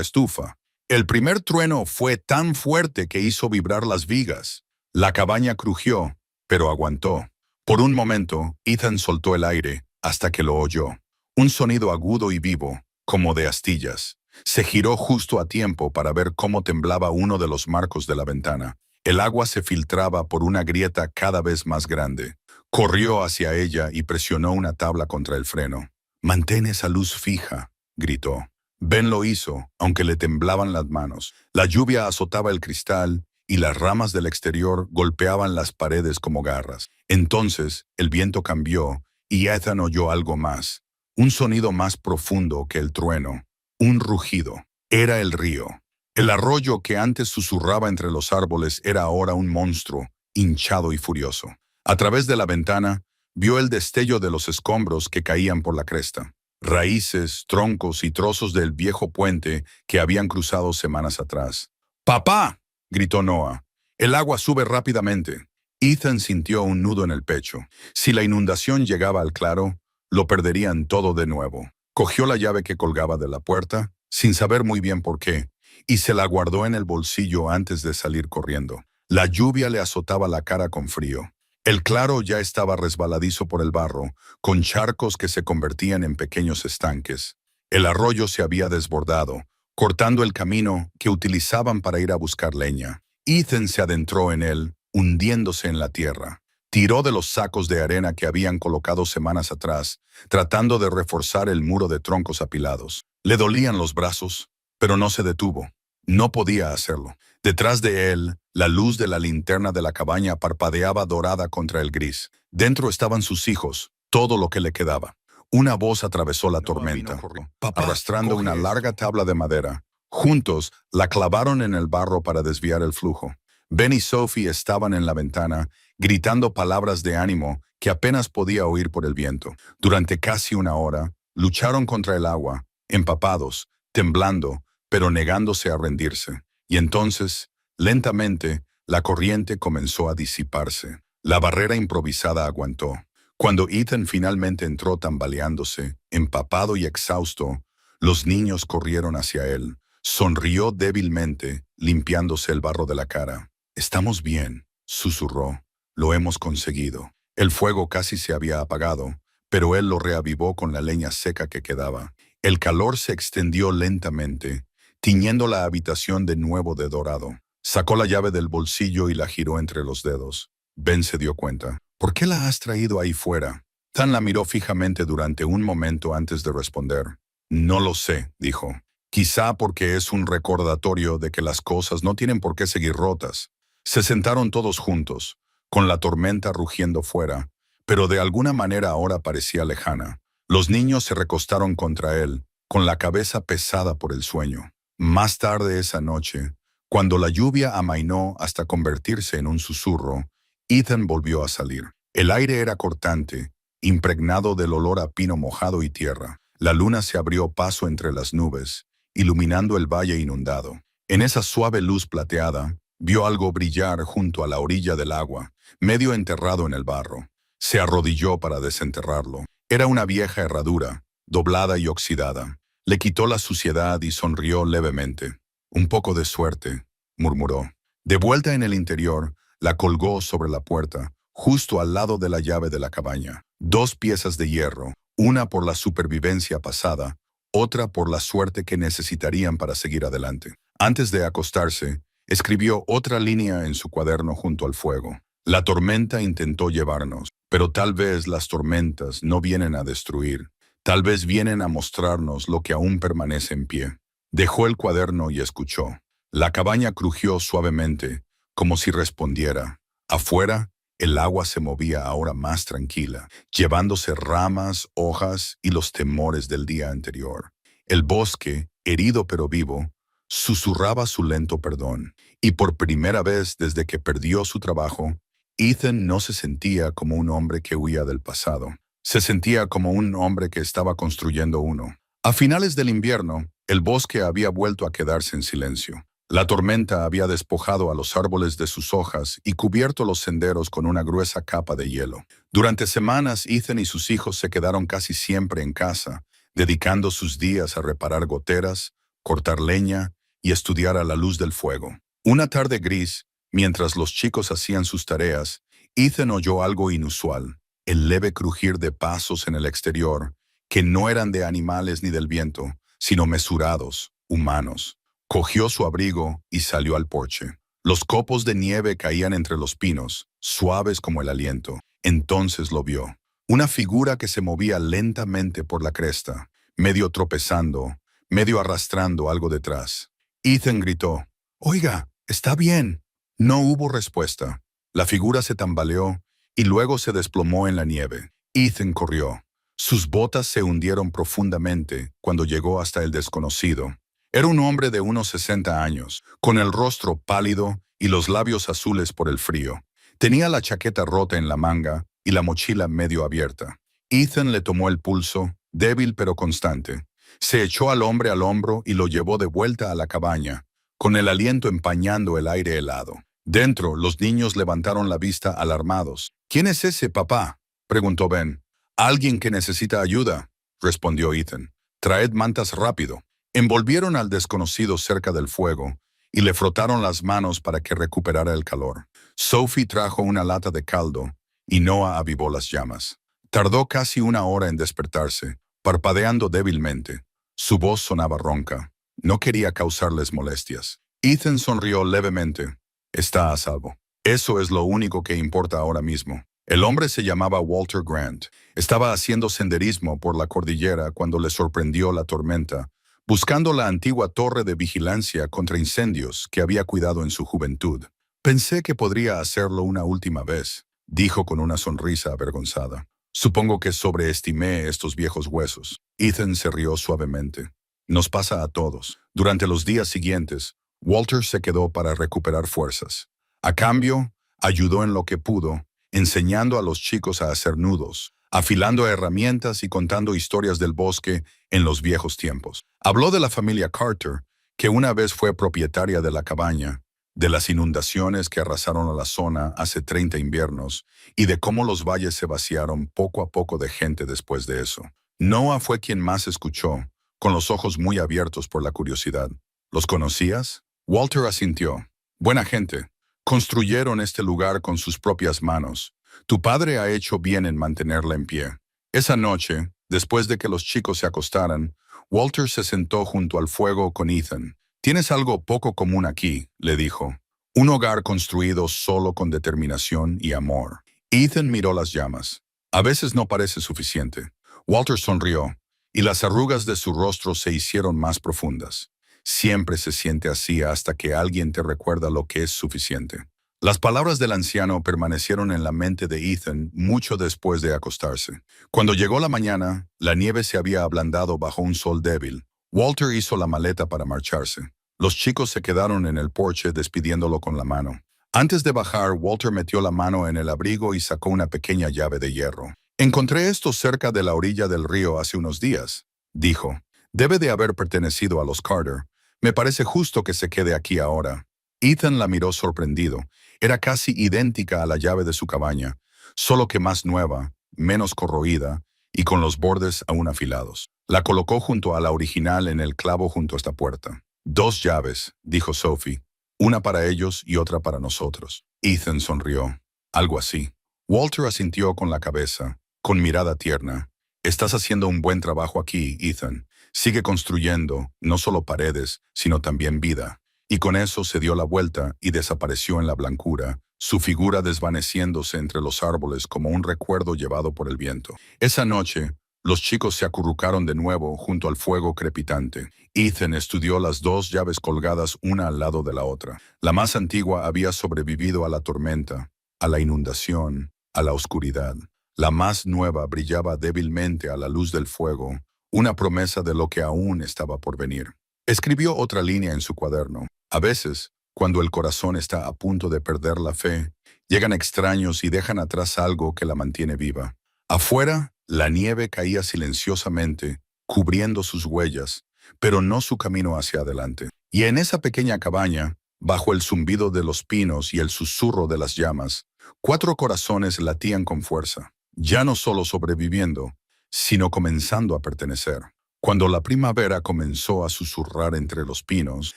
estufa». El primer trueno fue tan fuerte que hizo vibrar las vigas. La cabaña crujió, pero aguantó. Por un momento, Ethan soltó el aire hasta que lo oyó. Un sonido agudo y vivo, como de astillas. Se giró justo a tiempo para ver cómo temblaba uno de los marcos de la ventana. El agua se filtraba por una grieta cada vez más grande. Corrió hacia ella y presionó una tabla contra el freno. «Mantén esa luz fija», gritó. Ben lo hizo, aunque le temblaban las manos. La lluvia azotaba el cristal y las ramas del exterior golpeaban las paredes como garras. Entonces, el viento cambió y Ethan oyó algo más. Un sonido más profundo que el trueno. Un rugido. Era el río. El arroyo que antes susurraba entre los árboles era ahora un monstruo, hinchado y furioso. A través de la ventana, vio el destello de los escombros que caían por la cresta. Raíces, troncos y trozos del viejo puente que habían cruzado semanas atrás. «¡Papá!», gritó Noah. «El agua sube rápidamente». Ethan sintió un nudo en el pecho. Si la inundación llegaba al claro, lo perderían todo de nuevo. Cogió la llave que colgaba de la puerta, sin saber muy bien por qué, y se la guardó en el bolsillo antes de salir corriendo. La lluvia le azotaba la cara con frío. El claro ya estaba resbaladizo por el barro, con charcos que se convertían en pequeños estanques. El arroyo se había desbordado, cortando el camino que utilizaban para ir a buscar leña. Ethan se adentró en él, hundiéndose en la tierra. Tiró de los sacos de arena que habían colocado semanas atrás, tratando de reforzar el muro de troncos apilados. Le dolían los brazos, pero no se detuvo. No podía hacerlo. Detrás de él, la luz de la linterna de la cabaña parpadeaba dorada contra el gris. Dentro estaban sus hijos, todo lo que le quedaba. Una voz atravesó la tormenta, arrastrando una larga tabla de madera. Juntos, la clavaron en el barro para desviar el flujo. Ben y Sophie estaban en la ventana, gritando palabras de ánimo que apenas podía oír por el viento. Durante casi una hora, lucharon contra el agua, empapados, temblando, pero negándose a rendirse. Y entonces, lentamente, la corriente comenzó a disiparse. La barrera improvisada aguantó. Cuando Ethan finalmente entró tambaleándose, empapado y exhausto, los niños corrieron hacia él. Sonrió débilmente, limpiándose el barro de la cara. «Estamos bien», susurró. «Lo hemos conseguido». El fuego casi se había apagado, pero él lo reavivó con la leña seca que quedaba. El calor se extendió lentamente, tiñendo la habitación de nuevo de dorado. Sacó la llave del bolsillo y la giró entre los dedos. Ben se dio cuenta. «¿Por qué la has traído ahí fuera?». Tan la miró fijamente durante un momento antes de responder. «No lo sé», dijo. «Quizá porque es un recordatorio de que las cosas no tienen por qué seguir rotas». Se sentaron todos juntos, con la tormenta rugiendo fuera, pero de alguna manera ahora parecía lejana. Los niños se recostaron contra él, con la cabeza pesada por el sueño. Más tarde esa noche, cuando la lluvia amainó hasta convertirse en un susurro, Ethan volvió a salir. El aire era cortante, impregnado del olor a pino mojado y tierra. La luna se abrió paso entre las nubes, iluminando el valle inundado. En esa suave luz plateada, vio algo brillar junto a la orilla del agua, medio enterrado en el barro. Se arrodilló para desenterrarlo. Era una vieja herradura, doblada y oxidada. Le quitó la suciedad y sonrió levemente. «Un poco de suerte», murmuró. De vuelta en el interior, la colgó sobre la puerta, justo al lado de la llave de la cabaña. 2 piezas de hierro, una por la supervivencia pasada, otra por la suerte que necesitarían para seguir adelante. Antes de acostarse, escribió otra línea en su cuaderno junto al fuego. «La tormenta intentó llevarnos, pero tal vez las tormentas no vienen a destruir. Tal vez vienen a mostrarnos lo que aún permanece en pie». Dejó el cuaderno y escuchó. La cabaña crujió suavemente, como si respondiera. Afuera, el agua se movía ahora más tranquila, llevándose ramas, hojas y los temores del día anterior. El bosque, herido pero vivo, susurraba su lento perdón. Y por primera vez desde que perdió su trabajo, Ethan no se sentía como un hombre que huía del pasado. Se sentía como un hombre que estaba construyendo uno. A finales del invierno, el bosque había vuelto a quedarse en silencio. La tormenta había despojado a los árboles de sus hojas y cubierto los senderos con una gruesa capa de hielo. Durante semanas, Ethan y sus hijos se quedaron casi siempre en casa, dedicando sus días a reparar goteras, cortar leña y estudiar a la luz del fuego. Una tarde gris, mientras los chicos hacían sus tareas, Ethan oyó algo inusual, el leve crujir de pasos en el exterior, que no eran de animales ni del viento, sino mesurados, humanos. Cogió su abrigo y salió al porche. Los copos de nieve caían entre los pinos, suaves como el aliento. Entonces lo vio. Una figura que se movía lentamente por la cresta, medio tropezando, medio arrastrando algo detrás. Ethan gritó, «Oiga, está bien». No hubo respuesta. La figura se tambaleó y luego se desplomó en la nieve. Ethan corrió. Sus botas se hundieron profundamente cuando llegó hasta el desconocido. Era un hombre de unos 60 años, con el rostro pálido y los labios azules por el frío. Tenía la chaqueta rota en la manga y la mochila medio abierta. Ethan le tomó el pulso, débil pero constante. Se echó al hombre al hombro y lo llevó de vuelta a la cabaña, con el aliento empañando el aire helado. Dentro, los niños levantaron la vista alarmados. «¿Quién es ese, papá?», preguntó Ben. «Alguien que necesita ayuda», respondió Ethan. «Traed mantas rápido». Envolvieron al desconocido cerca del fuego y le frotaron las manos para que recuperara el calor. Sophie trajo una lata de caldo y Noah avivó las llamas. Tardó casi una hora en despertarse, parpadeando débilmente. Su voz sonaba ronca. No quería causarles molestias. Ethan sonrió levemente. «Está a salvo. Eso es lo único que importa ahora mismo». El hombre se llamaba Walter Grant. Estaba haciendo senderismo por la cordillera cuando le sorprendió la tormenta, buscando la antigua torre de vigilancia contra incendios que había cuidado en su juventud. «Pensé que podría hacerlo una última vez», dijo con una sonrisa avergonzada. «Supongo que sobreestimé estos viejos huesos». Ethan se rió suavemente. «Nos pasa a todos». Durante los días siguientes, Walter se quedó para recuperar fuerzas. A cambio, ayudó en lo que pudo, enseñando a los chicos a hacer nudos, afilando herramientas y contando historias del bosque en los viejos tiempos. Habló de la familia Carter, que una vez fue propietaria de la cabaña, de las inundaciones que arrasaron a la zona hace 30 inviernos y de cómo los valles se vaciaron poco a poco de gente después de eso. Noah fue quien más escuchó, con los ojos muy abiertos por la curiosidad. «¿Los conocías?» Walter asintió. «Buena gente. Construyeron este lugar con sus propias manos. Tu padre ha hecho bien en mantenerla en pie». Esa noche, después de que los chicos se acostaran, Walter se sentó junto al fuego con Ethan. «Tienes algo poco común aquí», le dijo. «Un hogar construido solo con determinación y amor». Ethan miró las llamas. «A veces no parece suficiente». Walter sonrió, y las arrugas de su rostro se hicieron más profundas. «Siempre se siente así hasta que alguien te recuerda lo que es suficiente». Las palabras del anciano permanecieron en la mente de Ethan mucho después de acostarse. Cuando llegó la mañana, la nieve se había ablandado bajo un sol débil. Walter hizo la maleta para marcharse. Los chicos se quedaron en el porche despidiéndolo con la mano. Antes de bajar, Walter metió la mano en el abrigo y sacó una pequeña llave de hierro. «Encontré esto cerca de la orilla del río hace unos días», dijo. «Debe de haber pertenecido a los Carter. Me parece justo que se quede aquí ahora». Ethan la miró sorprendido. Era casi idéntica a la llave de su cabaña, solo que más nueva, menos corroída y con los bordes aún afilados. La colocó junto a la original en el clavo junto a esta puerta. «2 llaves», dijo Sophie. «Una para ellos y otra para nosotros». Ethan sonrió. «Algo así». Walter asintió con la cabeza, con mirada tierna. «Estás haciendo un buen trabajo aquí, Ethan. Sigue construyendo, no solo paredes, sino también vida». Y con eso se dio la vuelta y desapareció en la blancura, su figura desvaneciéndose entre los árboles como un recuerdo llevado por el viento. Esa noche, los chicos se acurrucaron de nuevo junto al fuego crepitante. Ethan estudió las 2 llaves colgadas una al lado de la otra. La más antigua había sobrevivido a la tormenta, a la inundación, a la oscuridad. La más nueva brillaba débilmente a la luz del fuego, una promesa de lo que aún estaba por venir. Escribió otra línea en su cuaderno. «A veces, cuando el corazón está a punto de perder la fe, llegan extraños y dejan atrás algo que la mantiene viva». Afuera, la nieve caía silenciosamente, cubriendo sus huellas, pero no su camino hacia adelante. Y en esa pequeña cabaña, bajo el zumbido de los pinos y el susurro de las llamas, 4 corazones latían con fuerza, ya no solo sobreviviendo, sino comenzando a pertenecer. Cuando la primavera comenzó a susurrar entre los pinos,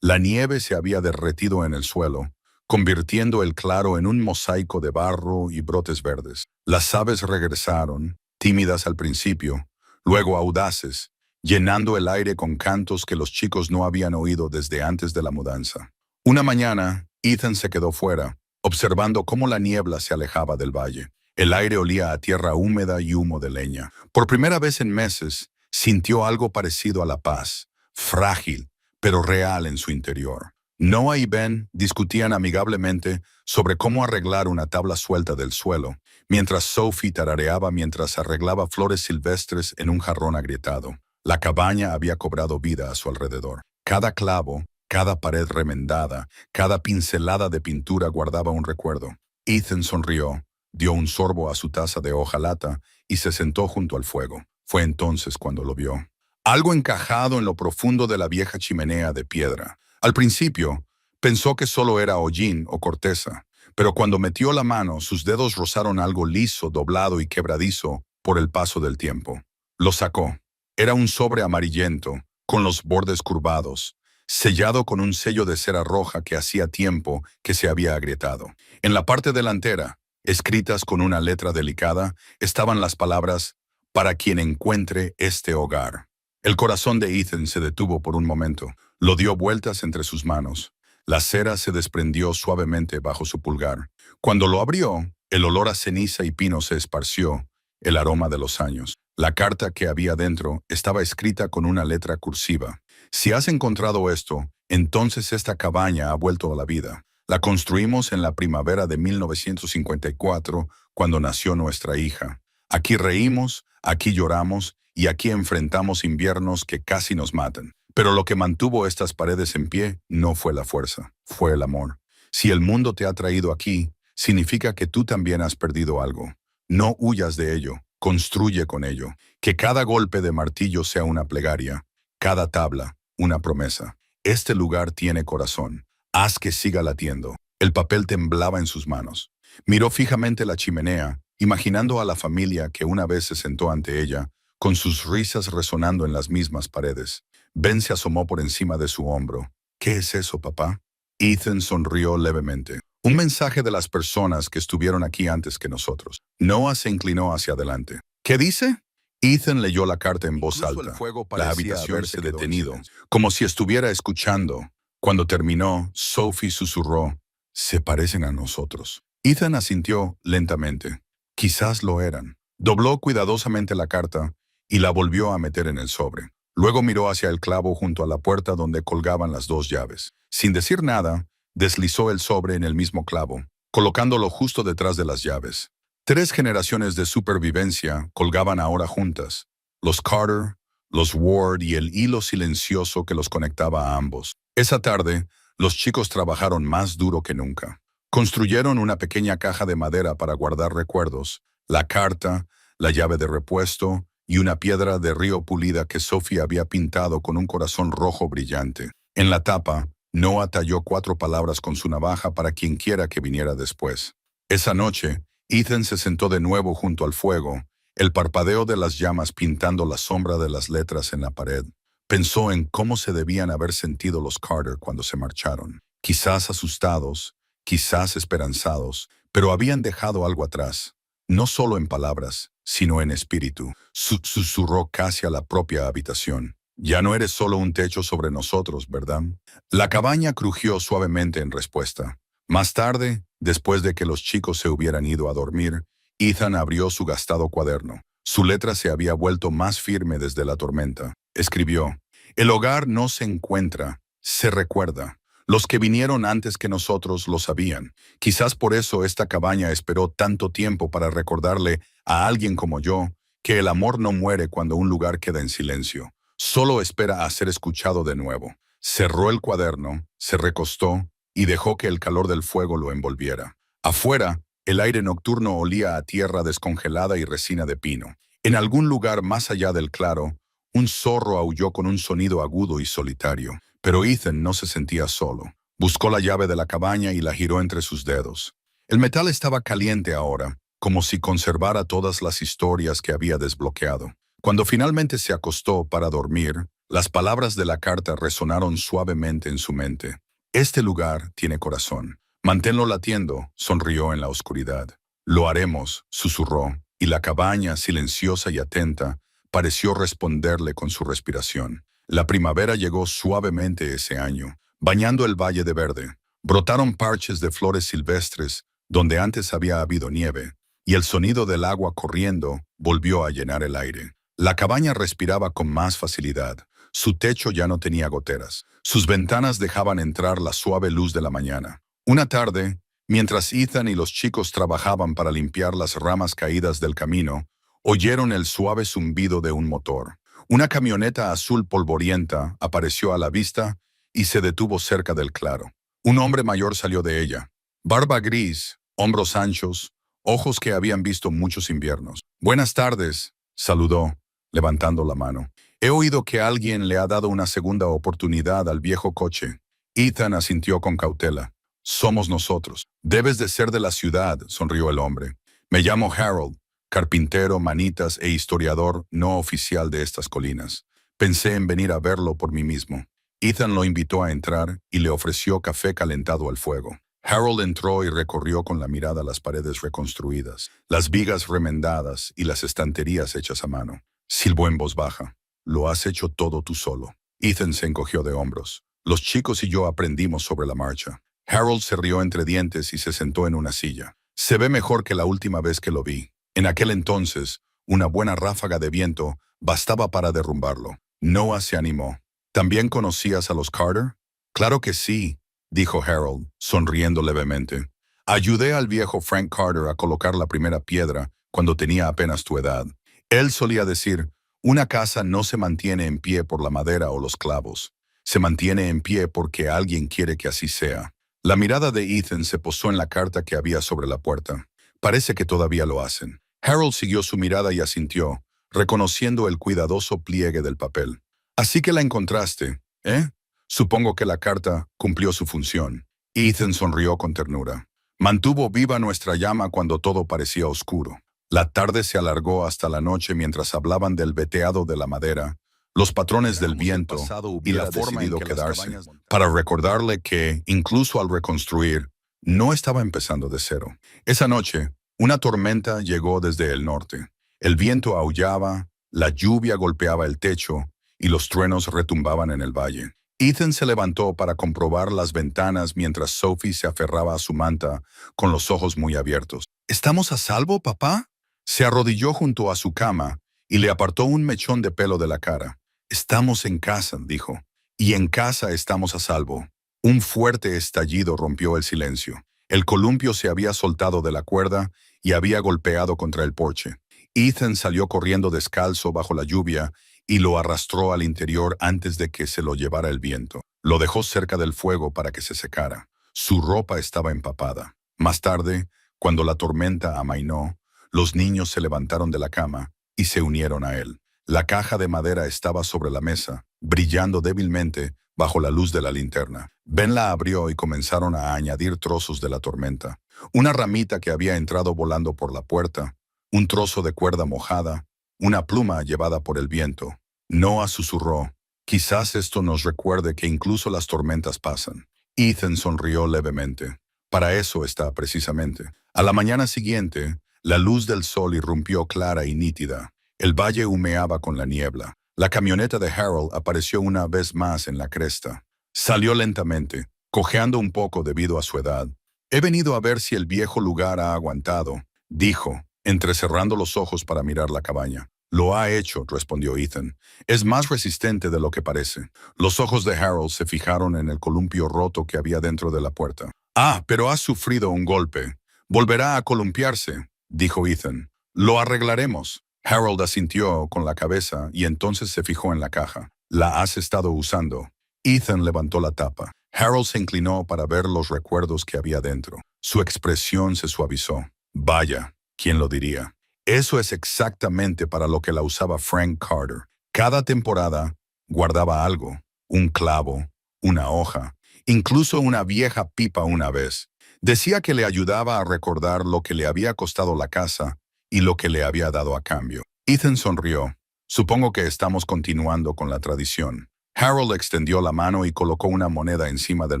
la nieve se había derretido en el suelo, convirtiendo el claro en un mosaico de barro y brotes verdes. Las aves regresaron, tímidas al principio, luego audaces, llenando el aire con cantos que los chicos no habían oído desde antes de la mudanza. Una mañana, Ethan se quedó fuera, observando cómo la niebla se alejaba del valle. El aire olía a tierra húmeda y humo de leña. Por primera vez en meses, sintió algo parecido a la paz, frágil, pero real en su interior. Noah y Ben discutían amigablemente sobre cómo arreglar una tabla suelta del suelo, mientras Sophie tarareaba mientras arreglaba flores silvestres en un jarrón agrietado. La cabaña había cobrado vida a su alrededor. Cada clavo, cada pared remendada, cada pincelada de pintura guardaba un recuerdo. Ethan sonrió, dio un sorbo a su taza de hojalata y se sentó junto al fuego. Fue entonces cuando lo vio. Algo encajado en lo profundo de la vieja chimenea de piedra. Al principio, pensó que solo era hollín o corteza, pero cuando metió la mano, sus dedos rozaron algo liso, doblado y quebradizo por el paso del tiempo. Lo sacó. Era un sobre amarillento, con los bordes curvados, sellado con un sello de cera roja que hacía tiempo que se había agrietado. En la parte delantera, escritas con una letra delicada, estaban las palabras «Para quien encuentre este hogar». El corazón de Ethan se detuvo por un momento. Lo dio vueltas entre sus manos. La cera se desprendió suavemente bajo su pulgar. Cuando lo abrió, el olor a ceniza y pino se esparció, el aroma de los años. La carta que había dentro estaba escrita con una letra cursiva. «Si has encontrado esto, entonces esta cabaña ha vuelto a la vida. La construimos en la primavera de 1954, cuando nació nuestra hija. Aquí reímos, aquí lloramos y aquí enfrentamos inviernos que casi nos matan. Pero lo que mantuvo estas paredes en pie no fue la fuerza, fue el amor. Si el mundo te ha traído aquí, significa que tú también has perdido algo. No huyas de ello, construye con ello. Que cada golpe de martillo sea una plegaria, cada tabla, una promesa. Este lugar tiene corazón. Haz que siga latiendo». El papel temblaba en sus manos. Miró fijamente la chimenea, imaginando a la familia que una vez se sentó ante ella, con sus risas resonando en las mismas paredes. Ben se asomó por encima de su hombro. «¿Qué es eso, papá?» Ethan sonrió levemente. «Un mensaje de las personas que estuvieron aquí antes que nosotros». Noah se inclinó hacia adelante. «¿Qué dice?» Ethan leyó la carta en voz alta. La habitación se detenido, como si estuviera escuchando. Cuando terminó, Sophie susurró: «Se parecen a nosotros». Ethan asintió lentamente. Quizás lo eran. Dobló cuidadosamente la carta y la volvió a meter en el sobre. Luego miró hacia el clavo junto a la puerta donde colgaban las 2 llaves. Sin decir nada, deslizó el sobre en el mismo clavo, colocándolo justo detrás de las llaves. 3 generaciones de supervivencia colgaban ahora juntas: los Carter, los Ward y el hilo silencioso que los conectaba a ambos. Esa tarde, los chicos trabajaron más duro que nunca. Construyeron una pequeña caja de madera para guardar recuerdos, la carta, la llave de repuesto y una piedra de río pulida que Sophie había pintado con un corazón rojo brillante. En la tapa, Noah talló 4 palabras con su navaja para quienquiera que viniera después. Esa noche, Ethan se sentó de nuevo junto al fuego, el parpadeo de las llamas pintando la sombra de las letras en la pared. Pensó en cómo se debían haber sentido los Carter cuando se marcharon. Quizás asustados, quizás esperanzados, pero habían dejado algo atrás. No solo en palabras, sino en espíritu. Susurró casi a la propia habitación. «Ya no eres solo un techo sobre nosotros, ¿verdad?» La cabaña crujió suavemente en respuesta. Más tarde, después de que los chicos se hubieran ido a dormir, Ethan abrió su gastado cuaderno. Su letra se había vuelto más firme desde la tormenta. Escribió: «El hogar no se encuentra, se recuerda. Los que vinieron antes que nosotros lo sabían. Quizás por eso esta cabaña esperó tanto tiempo para recordarle a alguien como yo que el amor no muere cuando un lugar queda en silencio. Solo espera a ser escuchado de nuevo». Cerró el cuaderno, se recostó y dejó que el calor del fuego lo envolviera. Afuera, el aire nocturno olía a tierra descongelada y resina de pino. En algún lugar más allá del claro, un zorro aulló con un sonido agudo y solitario. Pero Ethan no se sentía solo. Buscó la llave de la cabaña y la giró entre sus dedos. El metal estaba caliente ahora, como si conservara todas las historias que había desbloqueado. Cuando finalmente se acostó para dormir, las palabras de la carta resonaron suavemente en su mente. Este lugar tiene corazón. Manténlo latiendo, sonrió en la oscuridad. Lo haremos, susurró, y la cabaña, silenciosa y atenta, pareció responderle con su respiración. La primavera llegó suavemente ese año, bañando el valle de verde. Brotaron parches de flores silvestres, donde antes había habido nieve, y el sonido del agua corriendo volvió a llenar el aire. La cabaña respiraba con más facilidad. Su techo ya no tenía goteras. Sus ventanas dejaban entrar la suave luz de la mañana. Una tarde, mientras Ethan y los chicos trabajaban para limpiar las ramas caídas del camino, oyeron el suave zumbido de un motor. Una camioneta azul polvorienta apareció a la vista y se detuvo cerca del claro. Un hombre mayor salió de ella. Barba gris, hombros anchos, ojos que habían visto muchos inviernos. «Buenas tardes», saludó, levantando la mano. «He oído que alguien le ha dado una segunda oportunidad al viejo coche». Ethan asintió con cautela. «Somos nosotros». «Debes de ser de la ciudad», sonrió el hombre. «Me llamo Harold, carpintero, manitas e historiador no oficial de estas colinas. Pensé en venir a verlo por mí mismo». Ethan lo invitó a entrar y le ofreció café calentado al fuego. Harold entró y recorrió con la mirada las paredes reconstruidas, las vigas remendadas y las estanterías hechas a mano. Silbó en voz baja. «Lo has hecho todo tú solo». Ethan se encogió de hombros. «Los chicos y yo aprendimos sobre la marcha». Harold se rió entre dientes y se sentó en una silla. «Se ve mejor que la última vez que lo vi. En aquel entonces, una buena ráfaga de viento bastaba para derrumbarlo». Noah se animó. «¿También conocías a los Carter?» «Claro que sí», dijo Harold, sonriendo levemente. «Ayudé al viejo Frank Carter a colocar la primera piedra cuando tenía apenas tu edad. Él solía decir, una casa no se mantiene en pie por la madera o los clavos. Se mantiene en pie porque alguien quiere que así sea». La mirada de Ethan se posó en la carta que había sobre la puerta. «Parece que todavía lo hacen». Harold siguió su mirada y asintió, reconociendo el cuidadoso pliegue del papel. «Así que la encontraste, ¿eh? Supongo que la carta cumplió su función». Ethan sonrió con ternura. «Mantuvo viva nuestra llama cuando todo parecía oscuro». La tarde se alargó hasta la noche mientras hablaban del veteado de la madera, los patrones del viento y la forma en que quedarse, para recordarle que, incluso al reconstruir, no estaba empezando de cero. Esa noche, una tormenta llegó desde el norte. El viento aullaba, la lluvia golpeaba el techo y los truenos retumbaban en el valle. Ethan se levantó para comprobar las ventanas mientras Sophie se aferraba a su manta con los ojos muy abiertos. «¿Estamos a salvo, papá?» Se arrodilló junto a su cama y le apartó un mechón de pelo de la cara. «Estamos en casa», dijo, «y en casa estamos a salvo». Un fuerte estallido rompió el silencio. El columpio se había soltado de la cuerda y había golpeado contra el porche. Ethan salió corriendo descalzo bajo la lluvia y lo arrastró al interior antes de que se lo llevara el viento. Lo dejó cerca del fuego para que se secara. Su ropa estaba empapada. Más tarde, cuando la tormenta amainó, los niños se levantaron de la cama y se unieron a él. La caja de madera estaba sobre la mesa, brillando débilmente bajo la luz de la linterna. Ben la abrió y comenzaron a añadir trozos de la tormenta. Una ramita que había entrado volando por la puerta, un trozo de cuerda mojada, una pluma llevada por el viento. Noah susurró, «Quizás esto nos recuerde que incluso las tormentas pasan». Ethan sonrió levemente. Para eso está precisamente. A la mañana siguiente, la luz del sol irrumpió clara y nítida. El valle humeaba con la niebla. La camioneta de Harold apareció una vez más en la cresta. Salió lentamente, cojeando un poco debido a su edad. «He venido a ver si el viejo lugar ha aguantado», dijo, entrecerrando los ojos para mirar la cabaña. «Lo ha hecho», respondió Ethan. «Es más resistente de lo que parece». Los ojos de Harold se fijaron en el columpio roto que había dentro de la puerta. «Ah, pero ha sufrido un golpe. Volverá a columpiarse», dijo Ethan. «Lo arreglaremos». Harold asintió con la cabeza y entonces se fijó en la caja. «¿La has estado usando?» Ethan levantó la tapa. Harold se inclinó para ver los recuerdos que había dentro. Su expresión se suavizó. «Vaya, ¿quién lo diría?» Eso es exactamente para lo que la usaba Frank Carter. Cada temporada guardaba algo, un clavo, una hoja, incluso una vieja pipa una vez. Decía que le ayudaba a recordar lo que le había costado la casa y lo que le había dado a cambio. Ethan sonrió. Supongo que estamos continuando con la tradición. Harold extendió la mano y colocó una moneda encima del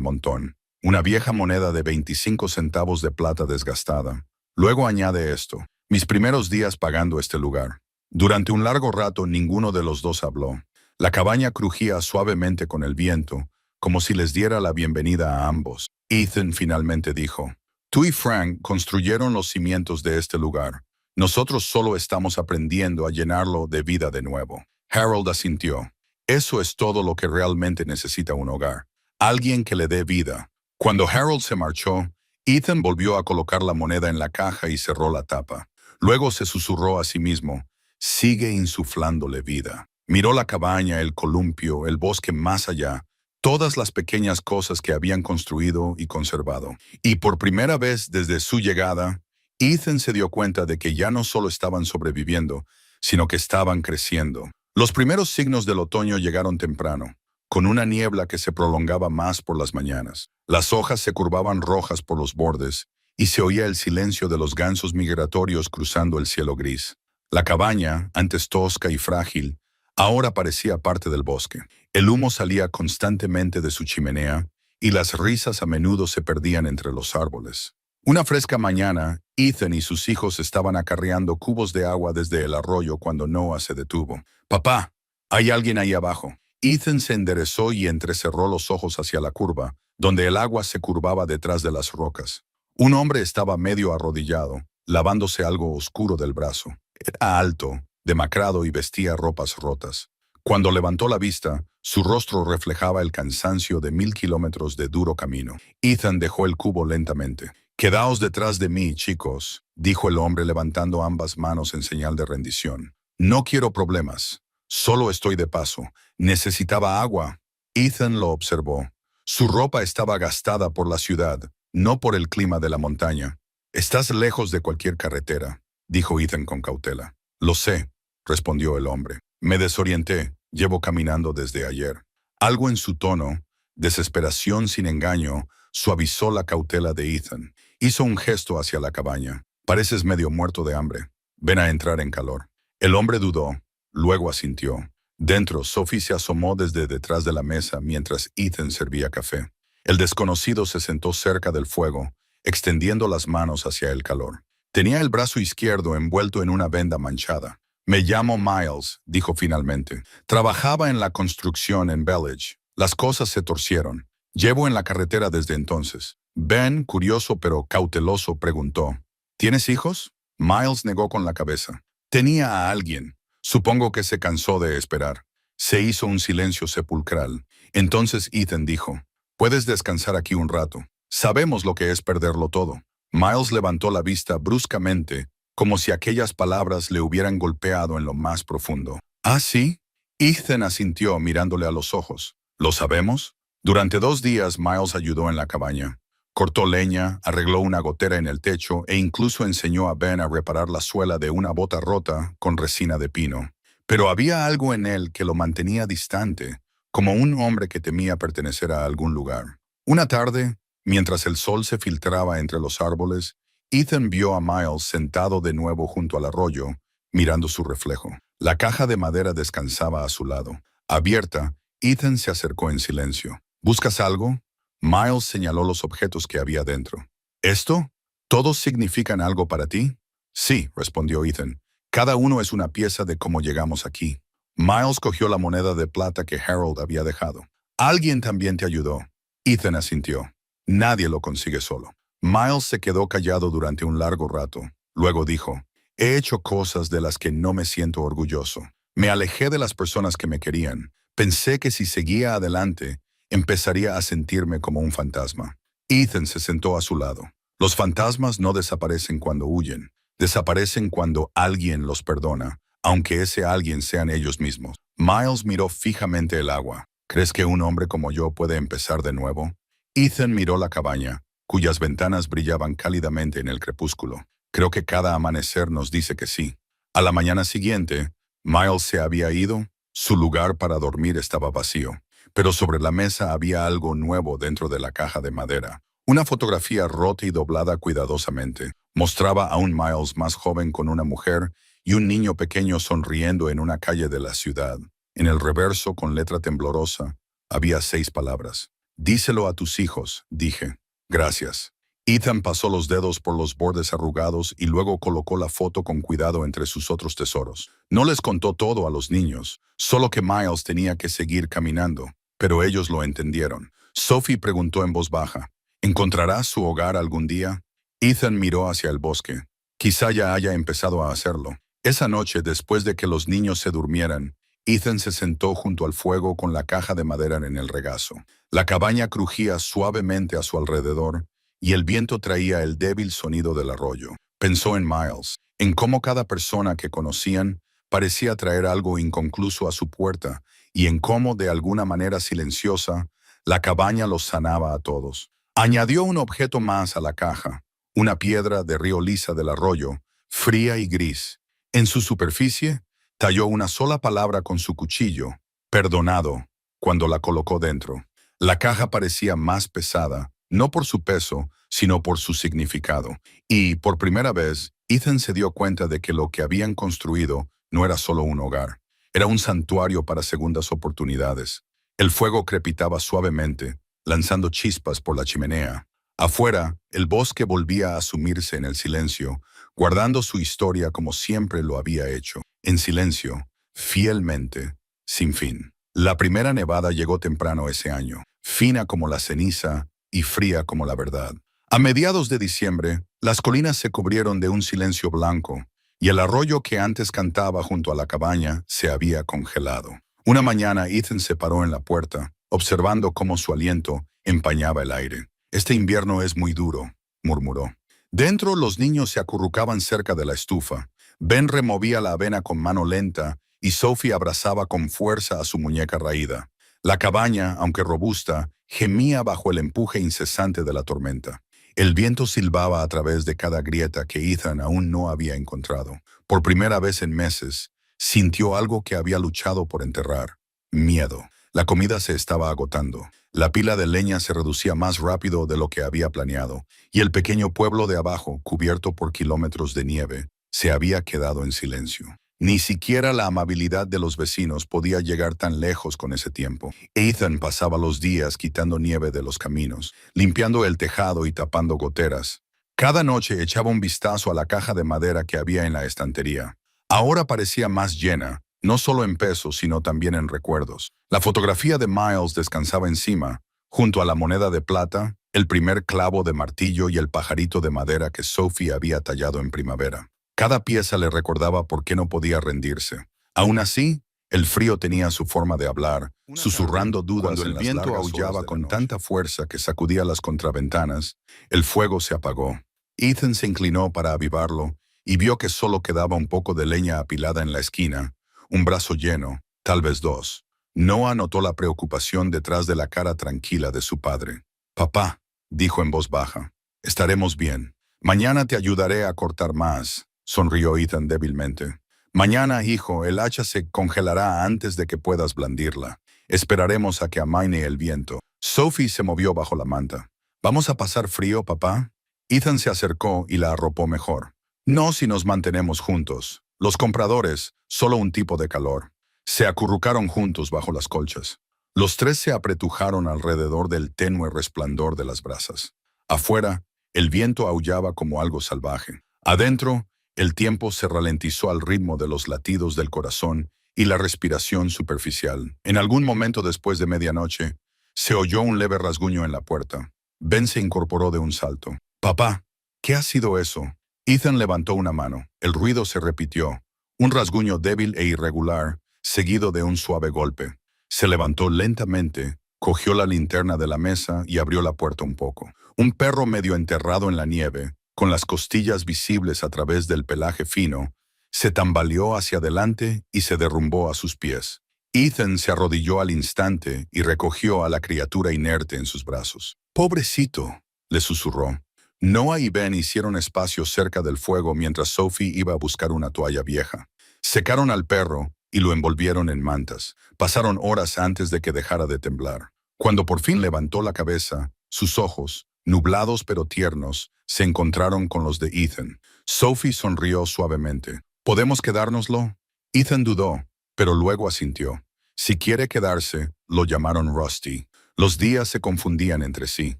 montón. Una vieja moneda de 25 centavos de plata desgastada. Luego añade esto: mis primeros días pagando este lugar. Durante un largo rato ninguno de los dos habló. La cabaña crujía suavemente con el viento, como si les diera la bienvenida a ambos. Ethan finalmente dijo: tú y Frank construyeron los cimientos de este lugar. Nosotros solo estamos aprendiendo a llenarlo de vida de nuevo. Harold asintió. Eso es todo lo que realmente necesita un hogar. Alguien que le dé vida. Cuando Harold se marchó, Ethan volvió a colocar la moneda en la caja y cerró la tapa. Luego se susurró a sí mismo: sigue insuflándole vida. Miró la cabaña, el columpio, el bosque más allá, todas las pequeñas cosas que habían construido y conservado. Y por primera vez desde su llegada, Ethan se dio cuenta de que ya no solo estaban sobreviviendo, sino que estaban creciendo. Los primeros signos del otoño llegaron temprano, con una niebla que se prolongaba más por las mañanas. Las hojas se curvaban rojas por los bordes, y se oía el silencio de los gansos migratorios cruzando el cielo gris. La cabaña, antes tosca y frágil, ahora parecía parte del bosque. El humo salía constantemente de su chimenea, y las risas a menudo se perdían entre los árboles. Una fresca mañana, Ethan y sus hijos estaban acarreando cubos de agua desde el arroyo cuando Noah se detuvo. «Papá, hay alguien ahí abajo». Ethan se enderezó y entrecerró los ojos hacia la curva, donde el agua se curvaba detrás de las rocas. Un hombre estaba medio arrodillado, lavándose algo oscuro del brazo. Era alto, demacrado y vestía ropas rotas. Cuando levantó la vista, su rostro reflejaba el cansancio de 1000 kilómetros de duro camino. Ethan dejó el cubo lentamente. «Quedaos detrás de mí, chicos», dijo el hombre levantando ambas manos en señal de rendición. «No quiero problemas. Solo estoy de paso. Necesitaba agua». Ethan lo observó. Su ropa estaba gastada por la ciudad, no por el clima de la montaña. «Estás lejos de cualquier carretera», dijo Ethan con cautela. «Lo sé», respondió el hombre. «Me desorienté. Llevo caminando desde ayer». Algo en su tono, desesperación sin engaño, suavizó la cautela de Ethan. Hizo un gesto hacia la cabaña. «Pareces medio muerto de hambre. Ven a entrar en calor». El hombre dudó, luego asintió. Dentro, Sophie se asomó desde detrás de la mesa mientras Ethan servía café. El desconocido se sentó cerca del fuego, extendiendo las manos hacia el calor. Tenía el brazo izquierdo envuelto en una venda manchada. «Me llamo Miles», dijo finalmente. «Trabajaba en la construcción en Village. Las cosas se torcieron. Llevo en la carretera desde entonces». Ben, curioso pero cauteloso, preguntó: «¿Tienes hijos?» Miles negó con la cabeza. «Tenía a alguien. Supongo que se cansó de esperar». Se hizo un silencio sepulcral. Entonces Ethan dijo: «Puedes descansar aquí un rato. Sabemos lo que es perderlo todo». Miles levantó la vista bruscamente, como si aquellas palabras le hubieran golpeado en lo más profundo. «¿Ah, sí?» Ethan asintió mirándole a los ojos. «¿Lo sabemos?» Durante 2 días Miles ayudó en la cabaña. Cortó leña, arregló una gotera en el techo e incluso enseñó a Ben a reparar la suela de una bota rota con resina de pino. Pero había algo en él que lo mantenía distante, como un hombre que temía pertenecer a algún lugar. Una tarde, mientras el sol se filtraba entre los árboles, Ethan vio a Miles sentado de nuevo junto al arroyo, mirando su reflejo. La caja de madera descansaba a su lado. Abierta, Ethan se acercó en silencio. «¿Buscas algo?» Miles señaló los objetos que había dentro. «¿Esto? ¿Todos significan algo para ti?» «Sí», respondió Ethan. «Cada uno es una pieza de cómo llegamos aquí». Miles cogió la moneda de plata que Harold había dejado. «Alguien también te ayudó». Ethan asintió. «Nadie lo consigue solo». Miles se quedó callado durante un largo rato. Luego dijo: «He hecho cosas de las que no me siento orgulloso. Me alejé de las personas que me querían. Pensé que si seguía adelante, empezaría a sentirme como un fantasma». Ethan se sentó a su lado. «Los fantasmas no desaparecen cuando huyen. Desaparecen cuando alguien los perdona, aunque ese alguien sean ellos mismos». Miles miró fijamente el agua. «¿Crees que un hombre como yo puede empezar de nuevo?» Ethan miró la cabaña, cuyas ventanas brillaban cálidamente en el crepúsculo. «Creo que cada amanecer nos dice que sí». A la mañana siguiente, Miles se había ido. Su lugar para dormir estaba vacío. pero sobre la mesa había algo nuevo dentro de la caja de madera. Una fotografía rota y doblada cuidadosamente. Mostraba a un Miles más joven con una mujer y un niño pequeño sonriendo en una calle de la ciudad. En el reverso, con letra temblorosa, había 6 palabras. «Díselo a tus hijos», dije. «Gracias». Ethan pasó los dedos por los bordes arrugados y luego colocó la foto con cuidado entre sus otros tesoros. No les contó todo a los niños, solo que Miles tenía que seguir caminando, pero ellos lo entendieron. Sophie preguntó en voz baja, «¿Encontrará su hogar algún día?» Ethan miró hacia el bosque. Quizá ya haya empezado a hacerlo. Esa noche, después de que los niños se durmieran, Ethan se sentó junto al fuego con la caja de madera en el regazo. La cabaña crujía suavemente a su alrededor y el viento traía el débil sonido del arroyo. Pensó en Miles, en cómo cada persona que conocían parecía traer algo inconcluso a su puerta y en cómo, de alguna manera silenciosa, la cabaña los sanaba a todos. Añadió un objeto más a la caja, una piedra de río lisa del arroyo, fría y gris. En su superficie, talló una sola palabra con su cuchillo, «perdonado», cuando la colocó dentro. La caja parecía más pesada, no por su peso, sino por su significado. Y, por primera vez, Ethan se dio cuenta de que lo que habían construido no era solo un hogar. Era un santuario para segundas oportunidades. El fuego crepitaba suavemente, lanzando chispas por la chimenea. Afuera, el bosque volvía a sumirse en el silencio, guardando su historia como siempre lo había hecho. En silencio, fielmente, sin fin. La primera nevada llegó temprano ese año, fina como la ceniza y fría como la verdad. A mediados de diciembre, las colinas se cubrieron de un silencio blanco, y el arroyo que antes cantaba junto a la cabaña se había congelado. Una mañana Ethan se paró en la puerta, observando cómo su aliento empañaba el aire. «Este invierno es muy duro», murmuró. Dentro, los niños se acurrucaban cerca de la estufa. Ben removía la avena con mano lenta y Sophie abrazaba con fuerza a su muñeca raída. La cabaña, aunque robusta, gemía bajo el empuje incesante de la tormenta. El viento silbaba a través de cada grieta que Ethan aún no había encontrado. Por primera vez en meses, sintió algo que había luchado por enterrar: miedo. La comida se estaba agotando. La pila de leña se reducía más rápido de lo que había planeado, y el pequeño pueblo de abajo, cubierto por kilómetros de nieve, se había quedado en silencio. Ni siquiera la amabilidad de los vecinos podía llegar tan lejos con ese tiempo. Ethan pasaba los días quitando nieve de los caminos, limpiando el tejado y tapando goteras. Cada noche echaba un vistazo a la caja de madera que había en la estantería. Ahora parecía más llena, no solo en peso, sino también en recuerdos. La fotografía de Miles descansaba encima, junto a la moneda de plata, el primer clavo de martillo y el pajarito de madera que Sophie había tallado en primavera. Cada pieza le recordaba por qué no podía rendirse. Aún así, el frío tenía su forma de hablar, susurrando dudas. Cuando el viento aullaba con tanta fuerza que sacudía las contraventanas, el fuego se apagó. Ethan se inclinó para avivarlo y vio que solo quedaba un poco de leña apilada en la esquina, un brazo lleno, tal vez 2. Noah notó la preocupación detrás de la cara tranquila de su padre. «Papá», dijo en voz baja, «estaremos bien. Mañana te ayudaré a cortar más», sonrió Ethan débilmente. «Mañana, hijo, el hacha se congelará antes de que puedas blandirla. Esperaremos a que amaine el viento». Sophie se movió bajo la manta. «¿Vamos a pasar frío, papá?» Ethan se acercó y la arropó mejor. «No si nos mantenemos juntos. Los compradores, solo un tipo de calor». Se acurrucaron juntos bajo las colchas. Los 3 se apretujaron alrededor del tenue resplandor de las brasas. Afuera, el viento aullaba como algo salvaje. Adentro, el tiempo se ralentizó al ritmo de los latidos del corazón y la respiración superficial. En algún momento después de medianoche, se oyó un leve rasguño en la puerta. Ben se incorporó de un salto. «Papá, ¿qué ha sido eso?» Ethan levantó una mano. El ruido se repitió. Un rasguño débil e irregular, seguido de un suave golpe. Se levantó lentamente, cogió la linterna de la mesa y abrió la puerta un poco. Un perro medio enterrado en la nieve, con las costillas visibles a través del pelaje fino, se tambaleó hacia adelante y se derrumbó a sus pies. Ethan se arrodilló al instante y recogió a la criatura inerte en sus brazos. «Pobrecito», le susurró. Noah y Ben hicieron espacio cerca del fuego mientras Sophie iba a buscar una toalla vieja. Secaron al perro y lo envolvieron en mantas. Pasaron horas antes de que dejara de temblar. Cuando por fin levantó la cabeza, sus ojos, nublados pero tiernos, se encontraron con los de Ethan. Sophie sonrió suavemente. ¿Podemos quedárnoslo? Ethan dudó, pero luego asintió. Si quiere quedarse, lo llamaron Rusty. Los días se confundían entre sí.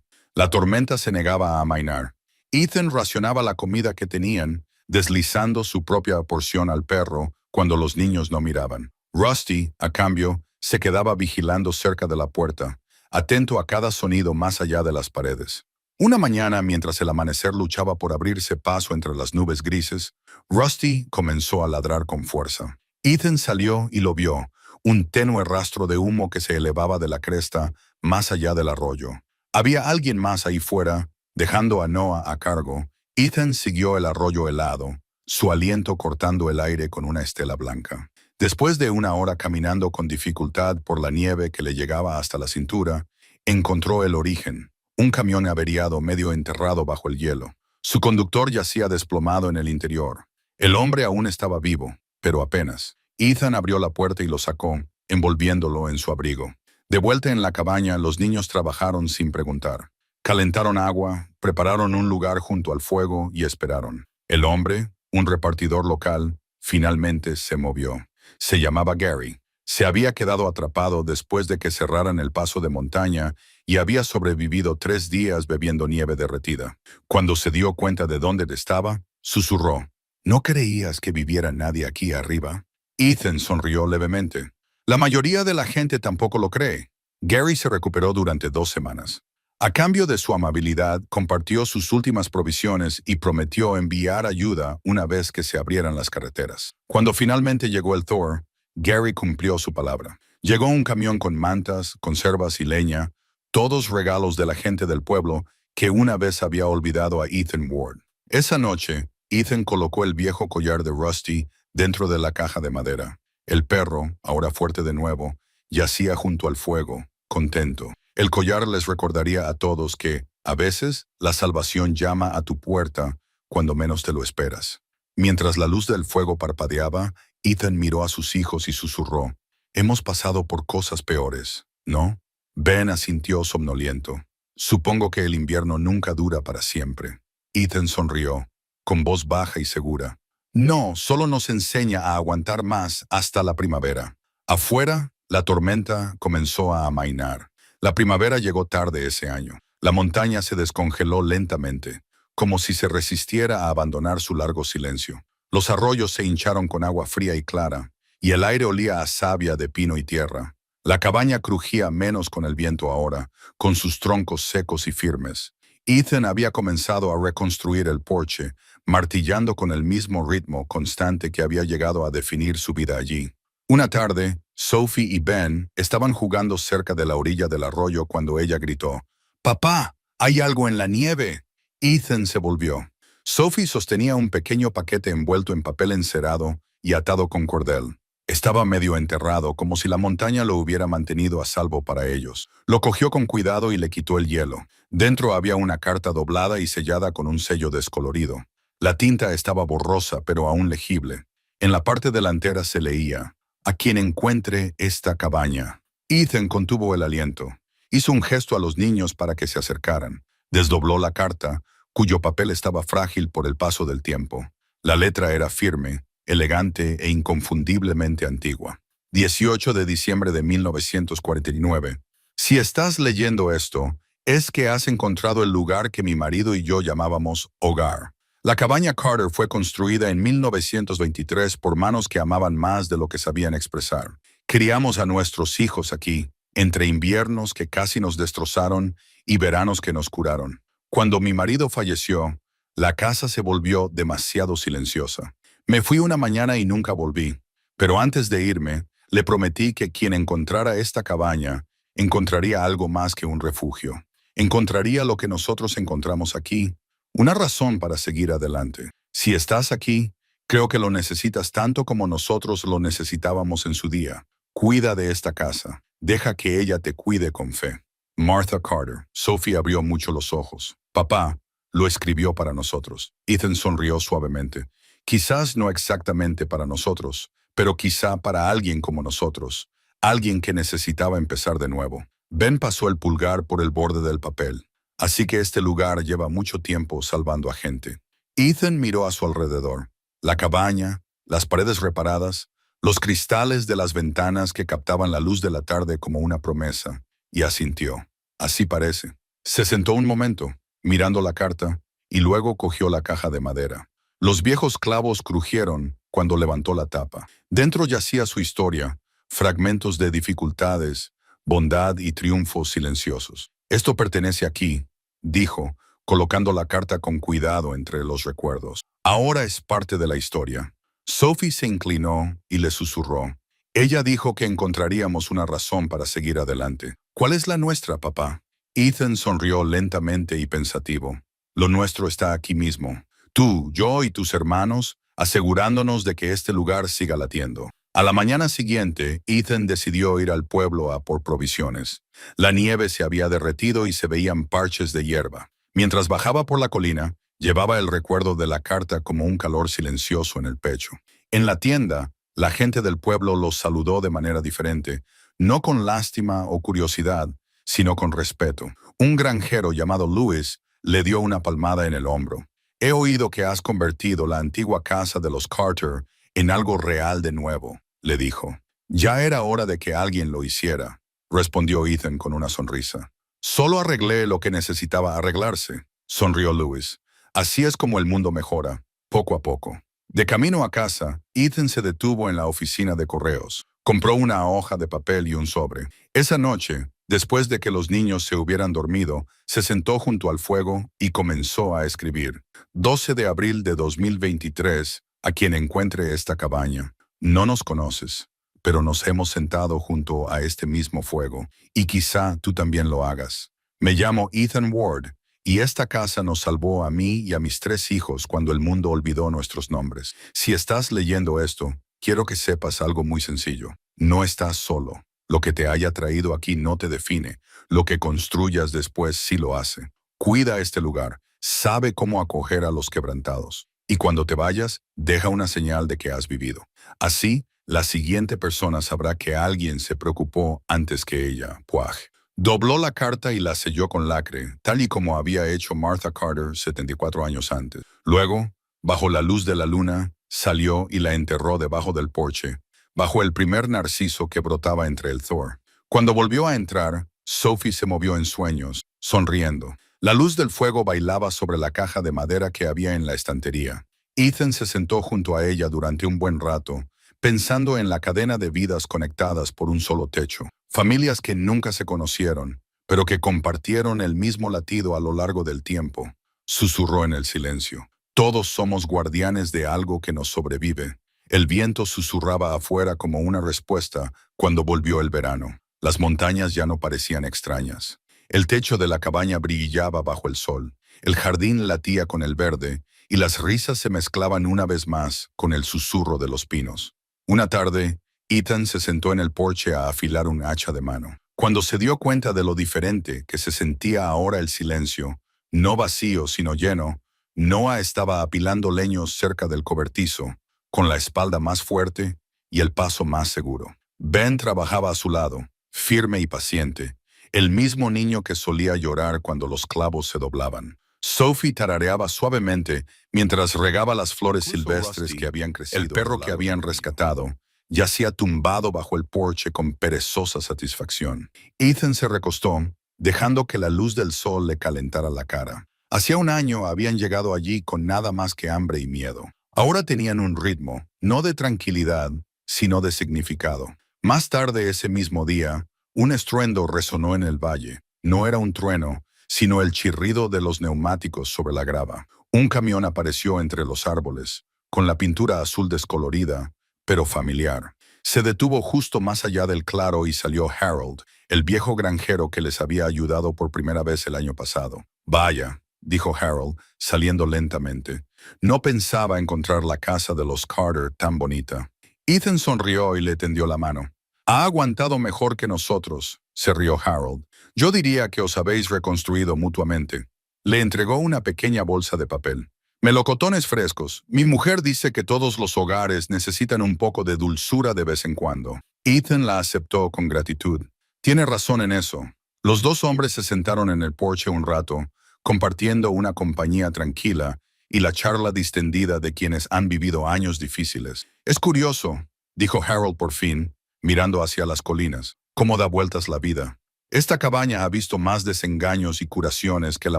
La tormenta se negaba a amainar. Ethan racionaba la comida que tenían, deslizando su propia porción al perro cuando los niños no miraban. Rusty, a cambio, se quedaba vigilando cerca de la puerta, atento a cada sonido más allá de las paredes. Una mañana, mientras el amanecer luchaba por abrirse paso entre las nubes grises, Rusty comenzó a ladrar con fuerza. Ethan salió y lo vio, un tenue rastro de humo que se elevaba de la cresta más allá del arroyo. Había alguien más ahí fuera, dejando a Noah a cargo. Ethan siguió el arroyo helado, su aliento cortando el aire con una estela blanca. Después de una hora caminando con dificultad por la nieve que le llegaba hasta la cintura, encontró el origen, un camión averiado medio enterrado bajo el hielo. Su conductor yacía desplomado en el interior. El hombre aún estaba vivo, pero apenas. Ethan abrió la puerta y lo sacó, envolviéndolo en su abrigo. De vuelta en la cabaña, los niños trabajaron sin preguntar. Calentaron agua, prepararon un lugar junto al fuego y esperaron. El hombre, un repartidor local, finalmente se movió. Se llamaba Gary. Se había quedado atrapado después de que cerraran el paso de montaña y había sobrevivido 3 días bebiendo nieve derretida. Cuando se dio cuenta de dónde estaba, susurró. ¿No creías que viviera nadie aquí arriba? Ethan sonrió levemente. La mayoría de la gente tampoco lo cree. Gary se recuperó durante 2 semanas. A cambio de su amabilidad, compartió sus últimas provisiones y prometió enviar ayuda una vez que se abrieran las carreteras. Cuando finalmente llegó el Thor, Gary cumplió su palabra. Llegó un camión con mantas, conservas y leña, todos regalos de la gente del pueblo que una vez había olvidado a Ethan Ward. Esa noche, Ethan colocó el viejo collar de Rusty dentro de la caja de madera. El perro, ahora fuerte de nuevo, yacía junto al fuego, contento. El collar les recordaría a todos que, a veces, la salvación llama a tu puerta cuando menos te lo esperas. Mientras la luz del fuego parpadeaba, Ethan miró a sus hijos y susurró. Hemos pasado por cosas peores, ¿no? Ben asintió somnoliento. Supongo que el invierno nunca dura para siempre. Ethan sonrió, con voz baja y segura. No, solo nos enseña a aguantar más hasta la primavera. Afuera, la tormenta comenzó a amainar. La primavera llegó tarde ese año. La montaña se descongeló lentamente, como si se resistiera a abandonar su largo silencio. Los arroyos se hincharon con agua fría y clara, y el aire olía a savia de pino y tierra. La cabaña crujía menos con el viento ahora, con sus troncos secos y firmes. Ethan había comenzado a reconstruir el porche, martillando con el mismo ritmo constante que había llegado a definir su vida allí. Una tarde, Sophie y Ben estaban jugando cerca de la orilla del arroyo cuando ella gritó, «¡Papá! ¡Hay algo en la nieve!». Ethan se volvió. Sophie sostenía un pequeño paquete envuelto en papel encerado y atado con cordel. Estaba medio enterrado, como si la montaña lo hubiera mantenido a salvo para ellos. Lo cogió con cuidado y le quitó el hielo. Dentro había una carta doblada y sellada con un sello descolorido. La tinta estaba borrosa, pero aún legible. En la parte delantera se leía, «A quien encuentre esta cabaña». Ethan contuvo el aliento. Hizo un gesto a los niños para que se acercaran. Desdobló la carta, cuyo papel estaba frágil por el paso del tiempo. La letra era firme, elegante e inconfundiblemente antigua. 18 de diciembre de 1949. Si estás leyendo esto, es que has encontrado el lugar que mi marido y yo llamábamos hogar. La cabaña Carter fue construida en 1923 por manos que amaban más de lo que sabían expresar. Criamos a nuestros hijos aquí, entre inviernos que casi nos destrozaron y veranos que nos curaron. Cuando mi marido falleció, la casa se volvió demasiado silenciosa. Me fui una mañana y nunca volví, pero antes de irme, le prometí que quien encontrara esta cabaña encontraría algo más que un refugio. Encontraría lo que nosotros encontramos aquí, una razón para seguir adelante. Si estás aquí, creo que lo necesitas tanto como nosotros lo necesitábamos en su día. Cuida de esta casa. Deja que ella te cuide con fe. Martha Carter. Sophie abrió mucho los ojos. Papá, lo escribió para nosotros. Ethan sonrió suavemente. Quizás no exactamente para nosotros, pero quizá para alguien como nosotros, alguien que necesitaba empezar de nuevo. Ben pasó el pulgar por el borde del papel. Así que este lugar lleva mucho tiempo salvando a gente. Ethan miró a su alrededor. La cabaña, las paredes reparadas, los cristales de las ventanas que captaban la luz de la tarde como una promesa, y asintió. Así parece. Se sentó un momento, mirando la carta, y luego cogió la caja de madera. Los viejos clavos crujieron cuando levantó la tapa. Dentro yacía su historia, fragmentos de dificultades, bondad y triunfos silenciosos. Esto pertenece aquí, dijo, colocando la carta con cuidado entre los recuerdos. Ahora es parte de la historia. Sophie se inclinó y le susurró. Ella dijo que encontraríamos una razón para seguir adelante. ¿Cuál es la nuestra, papá? Ethan sonrió lentamente y pensativo. Lo nuestro está aquí mismo. Tú, yo y tus hermanos, asegurándonos de que este lugar siga latiendo. A la mañana siguiente, Ethan decidió ir al pueblo a por provisiones. La nieve se había derretido y se veían parches de hierba. Mientras bajaba por la colina, llevaba el recuerdo de la carta como un calor silencioso en el pecho. En la tienda, la gente del pueblo los saludó de manera diferente, no con lástima o curiosidad, sino con respeto. Un granjero llamado Louis le dio una palmada en el hombro. He oído que has convertido la antigua casa de los Carter en algo real de nuevo, le dijo. Ya era hora de que alguien lo hiciera, respondió Ethan con una sonrisa. Solo arreglé lo que necesitaba arreglarse, sonrió Louis. Así es como el mundo mejora, poco a poco. De camino a casa, Ethan se detuvo en la oficina de correos. Compró una hoja de papel y un sobre. Esa noche, después de que los niños se hubieran dormido, se sentó junto al fuego y comenzó a escribir. 12 de abril de 2023, a quien encuentre esta cabaña. No nos conoces, pero nos hemos sentado junto a este mismo fuego, y quizá tú también lo hagas. Me llamo Ethan Ward, y esta casa nos salvó a mí y a mis 3 hijos cuando el mundo olvidó nuestros nombres. Si estás leyendo esto, quiero que sepas algo muy sencillo. No estás solo. Lo que te haya traído aquí no te define. Lo que construyas después sí lo hace. Cuida este lugar. Sabe cómo acoger a los quebrantados. Y cuando te vayas, deja una señal de que has vivido. Así, la siguiente persona sabrá que alguien se preocupó antes que ella. Puaj. Dobló la carta y la selló con lacre, tal y como había hecho Martha Carter 74 años antes. Luego, bajo la luz de la luna, salió y la enterró debajo del porche, bajo el primer narciso que brotaba entre el Thor. Cuando volvió a entrar, Sophie se movió en sueños, sonriendo. La luz del fuego bailaba sobre la caja de madera que había en la estantería. Ethan se sentó junto a ella durante un buen rato, pensando en la cadena de vidas conectadas por un solo techo. Familias que nunca se conocieron, pero que compartieron el mismo latido a lo largo del tiempo. Susurró en el silencio. Todos somos guardianes de algo que nos sobrevive. El viento susurraba afuera como una respuesta cuando volvió el verano. Las montañas ya no parecían extrañas. El techo de la cabaña brillaba bajo el sol. El jardín latía con el verde, y las risas se mezclaban una vez más con el susurro de los pinos. Una tarde, Ethan se sentó en el porche a afilar un hacha de mano. Cuando se dio cuenta de lo diferente que se sentía ahora el silencio, no vacío sino lleno, Noah estaba apilando leños cerca del cobertizo, con la espalda más fuerte y el paso más seguro. Ben trabajaba a su lado, firme y paciente, el mismo niño que solía llorar cuando los clavos se doblaban. Sophie tarareaba suavemente mientras regaba las flores silvestres que habían crecido. El perro que habían rescatado yacía tumbado bajo el porche con perezosa satisfacción. Ethan se recostó, dejando que la luz del sol le calentara la cara. Hacía un año habían llegado allí con nada más que hambre y miedo. Ahora tenían un ritmo, no de tranquilidad, sino de significado. Más tarde ese mismo día, un estruendo resonó en el valle. No era un trueno, sino el chirrido de los neumáticos sobre la grava. Un camión apareció entre los árboles, con la pintura azul descolorida, pero familiar. Se detuvo justo más allá del claro y salió Harold, el viejo granjero que les había ayudado por primera vez el año pasado. Vaya, dijo Harold, saliendo lentamente. No pensaba encontrar la casa de los Carter tan bonita. Ethan sonrió y le tendió la mano. Ha aguantado mejor que nosotros, se rió Harold. Yo diría que os habéis reconstruido mutuamente. Le entregó una pequeña bolsa de papel. Melocotones frescos. Mi mujer dice que todos los hogares necesitan un poco de dulzura de vez en cuando. Ethan la aceptó con gratitud. Tiene razón en eso. Los dos hombres se sentaron en el porche un rato, compartiendo una compañía tranquila y la charla distendida de quienes han vivido años difíciles. Es curioso, dijo Harold por fin, mirando hacia las colinas, cómo da vueltas la vida. Esta cabaña ha visto más desengaños y curaciones que la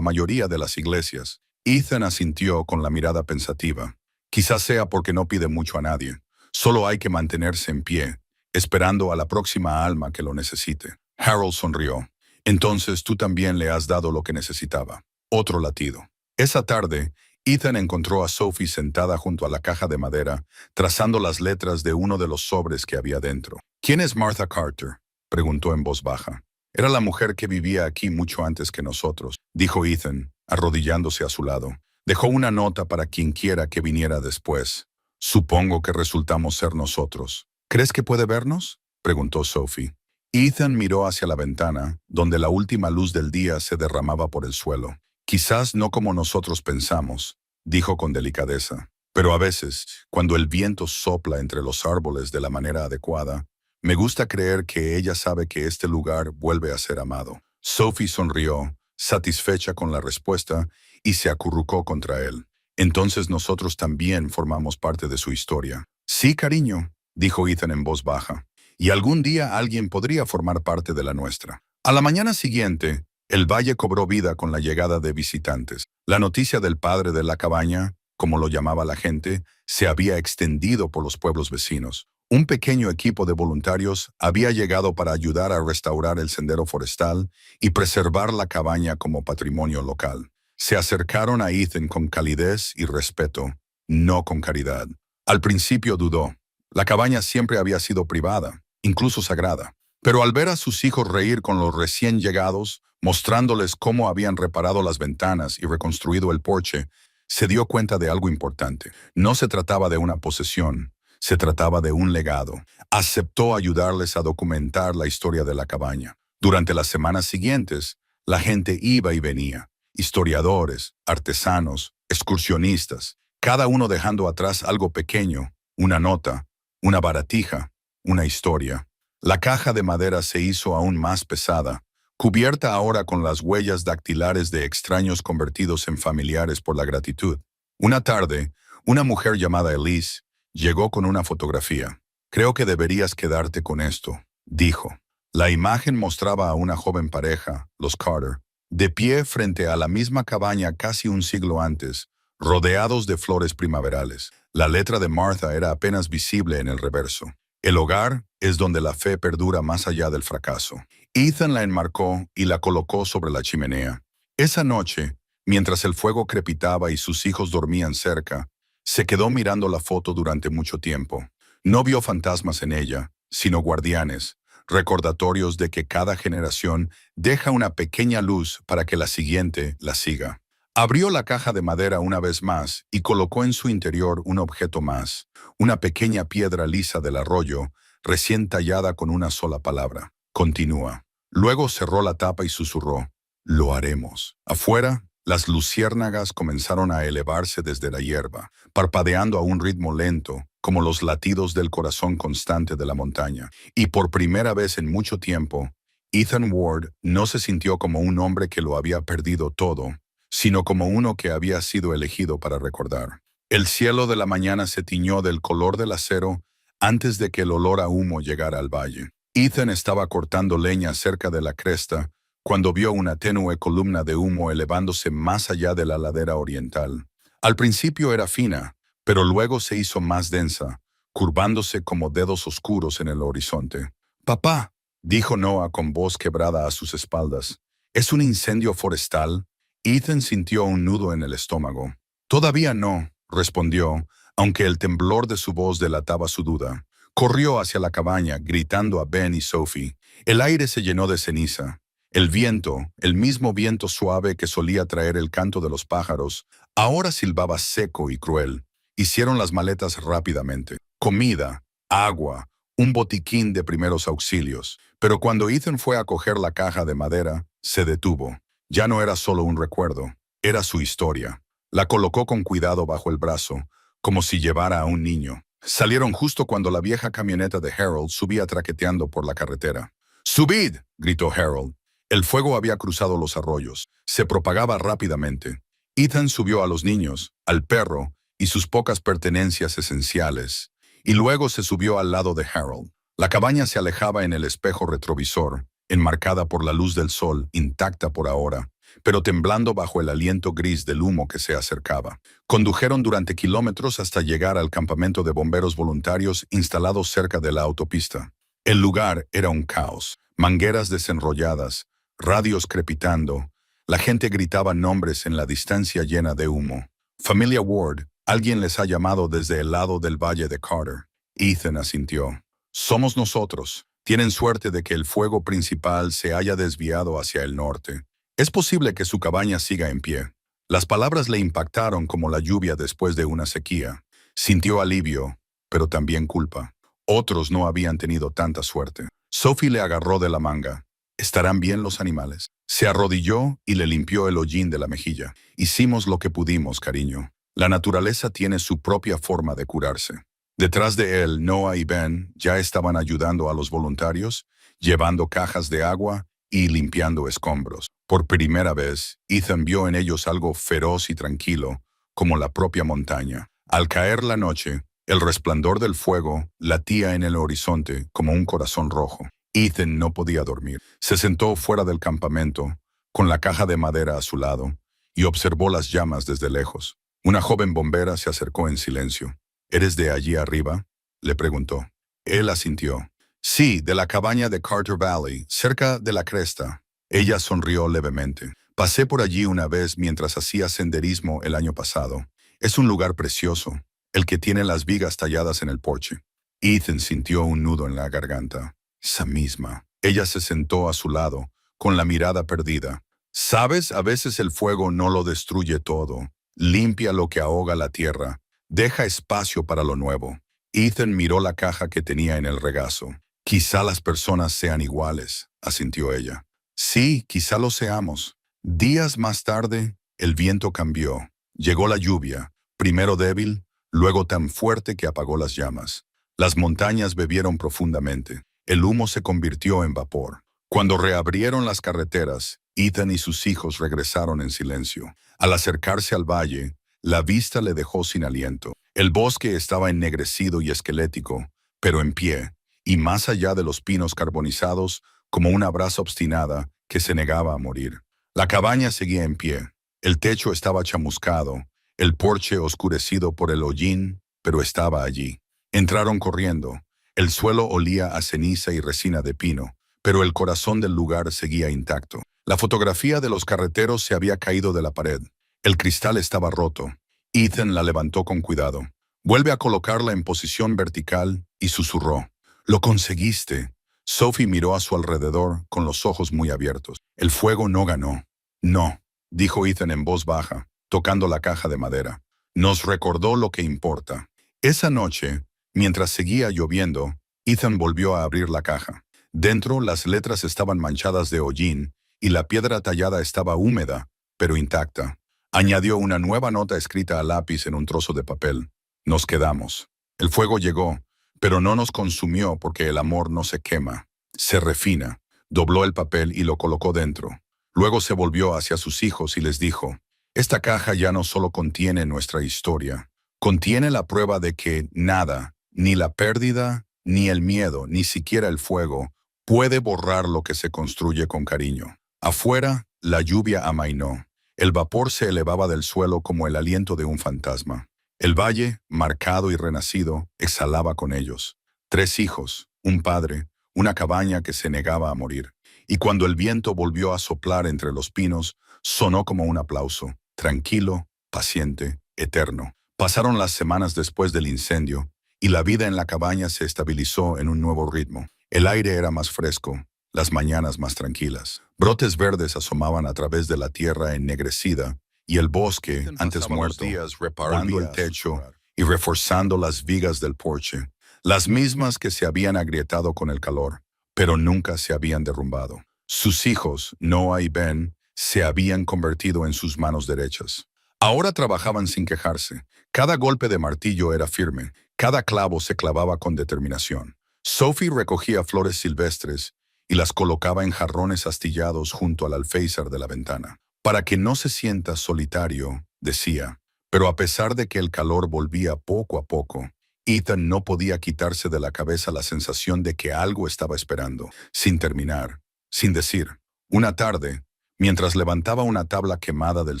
mayoría de las iglesias. Ethan asintió con la mirada pensativa. Quizás sea porque no pide mucho a nadie. Solo hay que mantenerse en pie, esperando a la próxima alma que lo necesite. Harold sonrió. Entonces tú también le has dado lo que necesitaba. Otro latido. Esa tarde, Ethan encontró a Sophie sentada junto a la caja de madera, trazando las letras de uno de los sobres que había dentro. ¿Quién es Martha Carter?, preguntó en voz baja. Era la mujer que vivía aquí mucho antes que nosotros, dijo Ethan, arrodillándose a su lado. Dejó una nota para quien quiera que viniera después. Supongo que resultamos ser nosotros. ¿Crees que puede vernos?, preguntó Sophie. Ethan miró hacia la ventana, donde la última luz del día se derramaba por el suelo. Quizás no como nosotros pensamos, dijo con delicadeza. Pero a veces, cuando el viento sopla entre los árboles de la manera adecuada, me gusta creer que ella sabe que este lugar vuelve a ser amado. Sophie sonrió, satisfecha con la respuesta, y se acurrucó contra él. Entonces nosotros también formamos parte de su historia. Sí, cariño, dijo Ethan en voz baja. Y algún día alguien podría formar parte de la nuestra. A la mañana siguiente, el valle cobró vida con la llegada de visitantes. La noticia del padre de la cabaña, como lo llamaba la gente, se había extendido por los pueblos vecinos. Un pequeño equipo de voluntarios había llegado para ayudar a restaurar el sendero forestal y preservar la cabaña como patrimonio local. Se acercaron a Ethan con calidez y respeto, no con caridad. Al principio dudó. La cabaña siempre había sido privada, incluso sagrada. Pero al ver a sus hijos reír con los recién llegados, mostrándoles cómo habían reparado las ventanas y reconstruido el porche, se dio cuenta de algo importante. No se trataba de una posesión. Se trataba de un legado. Aceptó ayudarles a documentar la historia de la cabaña. Durante las semanas siguientes, la gente iba y venía. Historiadores, artesanos, excursionistas, cada uno dejando atrás algo pequeño, una nota, una baratija, una historia. La caja de madera se hizo aún más pesada, cubierta ahora con las huellas dactilares de extraños convertidos en familiares por la gratitud. Una tarde, una mujer llamada Elise llegó con una fotografía. Creo que deberías quedarte con esto, dijo. La imagen mostraba a una joven pareja, los Carter, de pie frente a la misma cabaña casi un siglo antes, rodeados de flores primaverales. La letra de Martha era apenas visible en el reverso. El hogar es donde la fe perdura más allá del fracaso. Ethan la enmarcó y la colocó sobre la chimenea. Esa noche, mientras el fuego crepitaba y sus hijos dormían cerca, se quedó mirando la foto durante mucho tiempo. No vio fantasmas en ella, sino guardianes, recordatorios de que cada generación deja una pequeña luz para que la siguiente la siga. Abrió la caja de madera una vez más y colocó en su interior un objeto más, una pequeña piedra lisa del arroyo, recién tallada con una sola palabra. Continúa. Luego cerró la tapa y susurró, «Lo haremos». Afuera, las luciérnagas comenzaron a elevarse desde la hierba, parpadeando a un ritmo lento, como los latidos del corazón constante de la montaña. Y por primera vez en mucho tiempo, Ethan Ward no se sintió como un hombre que lo había perdido todo, sino como uno que había sido elegido para recordar. El cielo de la mañana se tiñó del color del acero antes de que el olor a humo llegara al valle. Ethan estaba cortando leña cerca de la cresta, cuando vio una tenue columna de humo elevándose más allá de la ladera oriental. Al principio era fina, pero luego se hizo más densa, curvándose como dedos oscuros en el horizonte. «Papá», dijo Noah con voz quebrada a sus espaldas, «¿es un incendio forestal?» Ethan sintió un nudo en el estómago. «Todavía no», respondió, aunque el temblor de su voz delataba su duda. Corrió hacia la cabaña, gritando a Ben y Sophie. El aire se llenó de ceniza. El viento, el mismo viento suave que solía traer el canto de los pájaros, ahora silbaba seco y cruel. Hicieron las maletas rápidamente. Comida, agua, un botiquín de primeros auxilios. Pero cuando Ethan fue a coger la caja de madera, se detuvo. Ya no era solo un recuerdo, era su historia. La colocó con cuidado bajo el brazo, como si llevara a un niño. Salieron justo cuando la vieja camioneta de Harold subía traqueteando por la carretera. ¡Subid!, gritó Harold. El fuego había cruzado los arroyos. Se propagaba rápidamente. Ethan subió a los niños, al perro y sus pocas pertenencias esenciales, y luego se subió al lado de Harold. La cabaña se alejaba en el espejo retrovisor, enmarcada por la luz del sol, intacta por ahora, pero temblando bajo el aliento gris del humo que se acercaba. Condujeron durante kilómetros hasta llegar al campamento de bomberos voluntarios instalado cerca de la autopista. El lugar era un caos. Mangueras desenrolladas, radios crepitando. La gente gritaba nombres en la distancia llena de humo. Familia Ward, alguien les ha llamado desde el lado del valle de Carter. Ethan asintió. Somos nosotros. Tienen suerte de que el fuego principal se haya desviado hacia el norte. Es posible que su cabaña siga en pie. Las palabras le impactaron como la lluvia después de una sequía. Sintió alivio, pero también culpa. Otros no habían tenido tanta suerte. Sophie le agarró de la manga. ¿Estarán bien los animales? Se arrodilló y le limpió el hollín de la mejilla. Hicimos lo que pudimos, cariño. La naturaleza tiene su propia forma de curarse. Detrás de él, Noah y Ben ya estaban ayudando a los voluntarios, llevando cajas de agua y limpiando escombros. Por primera vez, Ethan vio en ellos algo feroz y tranquilo, como la propia montaña. Al caer la noche, el resplandor del fuego latía en el horizonte como un corazón rojo. Ethan no podía dormir. Se sentó fuera del campamento, con la caja de madera a su lado, y observó las llamas desde lejos. Una joven bombera se acercó en silencio. ¿Eres de allí arriba?, le preguntó. Él asintió. Sí, de la cabaña de Carter Valley, cerca de la cresta. Ella sonrió levemente. Pasé por allí una vez mientras hacía senderismo el año pasado. Es un lugar precioso, el que tiene las vigas talladas en el porche. Ethan sintió un nudo en la garganta. Esa misma. Ella se sentó a su lado, con la mirada perdida. ¿Sabes? A veces el fuego no lo destruye todo. Limpia lo que ahoga la tierra. Deja espacio para lo nuevo. Ethan miró la caja que tenía en el regazo. Quizá las personas sean iguales, asintió ella. Sí, quizá lo seamos. Días más tarde, el viento cambió. Llegó la lluvia, primero débil, luego tan fuerte que apagó las llamas. Las montañas bebieron profundamente. El humo se convirtió en vapor. Cuando reabrieron las carreteras, Ethan y sus hijos regresaron en silencio. Al acercarse al valle, la vista le dejó sin aliento. El bosque estaba ennegrecido y esquelético, pero en pie, y más allá de los pinos carbonizados, como una brasa obstinada que se negaba a morir. La cabaña seguía en pie. El techo estaba chamuscado, el porche oscurecido por el hollín, pero estaba allí. Entraron corriendo. El suelo olía a ceniza y resina de pino, pero el corazón del lugar seguía intacto. La fotografía de los carreteros se había caído de la pared. El cristal estaba roto. Ethan la levantó con cuidado. Vuelve a colocarla en posición vertical y susurró. «Lo conseguiste». Sophie miró a su alrededor con los ojos muy abiertos. El fuego no ganó. «No», dijo Ethan en voz baja, tocando la caja de madera. «Nos recordó lo que importa». Esa noche, mientras seguía lloviendo, Ethan volvió a abrir la caja. Dentro, las letras estaban manchadas de hollín y la piedra tallada estaba húmeda, pero intacta. Añadió una nueva nota escrita a lápiz en un trozo de papel. Nos quedamos. El fuego llegó, pero no nos consumió porque el amor no se quema, se refina. Dobló el papel y lo colocó dentro. Luego se volvió hacia sus hijos y les dijo, «Esta caja ya no solo contiene nuestra historia, contiene la prueba de que nada, ni la pérdida, ni el miedo, ni siquiera el fuego, puede borrar lo que se construye con cariño». Afuera, la lluvia amainó. El vapor se elevaba del suelo como el aliento de un fantasma. El valle, marcado y renacido, exhalaba con ellos. 3 hijos, un padre, una cabaña que se negaba a morir. Y cuando el viento volvió a soplar entre los pinos, sonó como un aplauso, tranquilo, paciente, eterno. Pasaron las semanas después del incendio, y la vida en la cabaña se estabilizó en un nuevo ritmo. El aire era más fresco, las mañanas más tranquilas. Brotes verdes asomaban a través de la tierra ennegrecida, y el bosque, antes muerto, reparando el techo y reforzando las vigas del porche, las mismas que se habían agrietado con el calor, pero nunca se habían derrumbado. Sus hijos, Noah y Ben, se habían convertido en sus manos derechas. Ahora trabajaban sin quejarse. Cada golpe de martillo era firme, cada clavo se clavaba con determinación. Sophie recogía flores silvestres y las colocaba en jarrones astillados junto al alféizar de la ventana. Para que no se sienta solitario, decía. Pero a pesar de que el calor volvía poco a poco, Ethan no podía quitarse de la cabeza la sensación de que algo estaba esperando, sin terminar, sin decir. Una tarde, mientras levantaba una tabla quemada del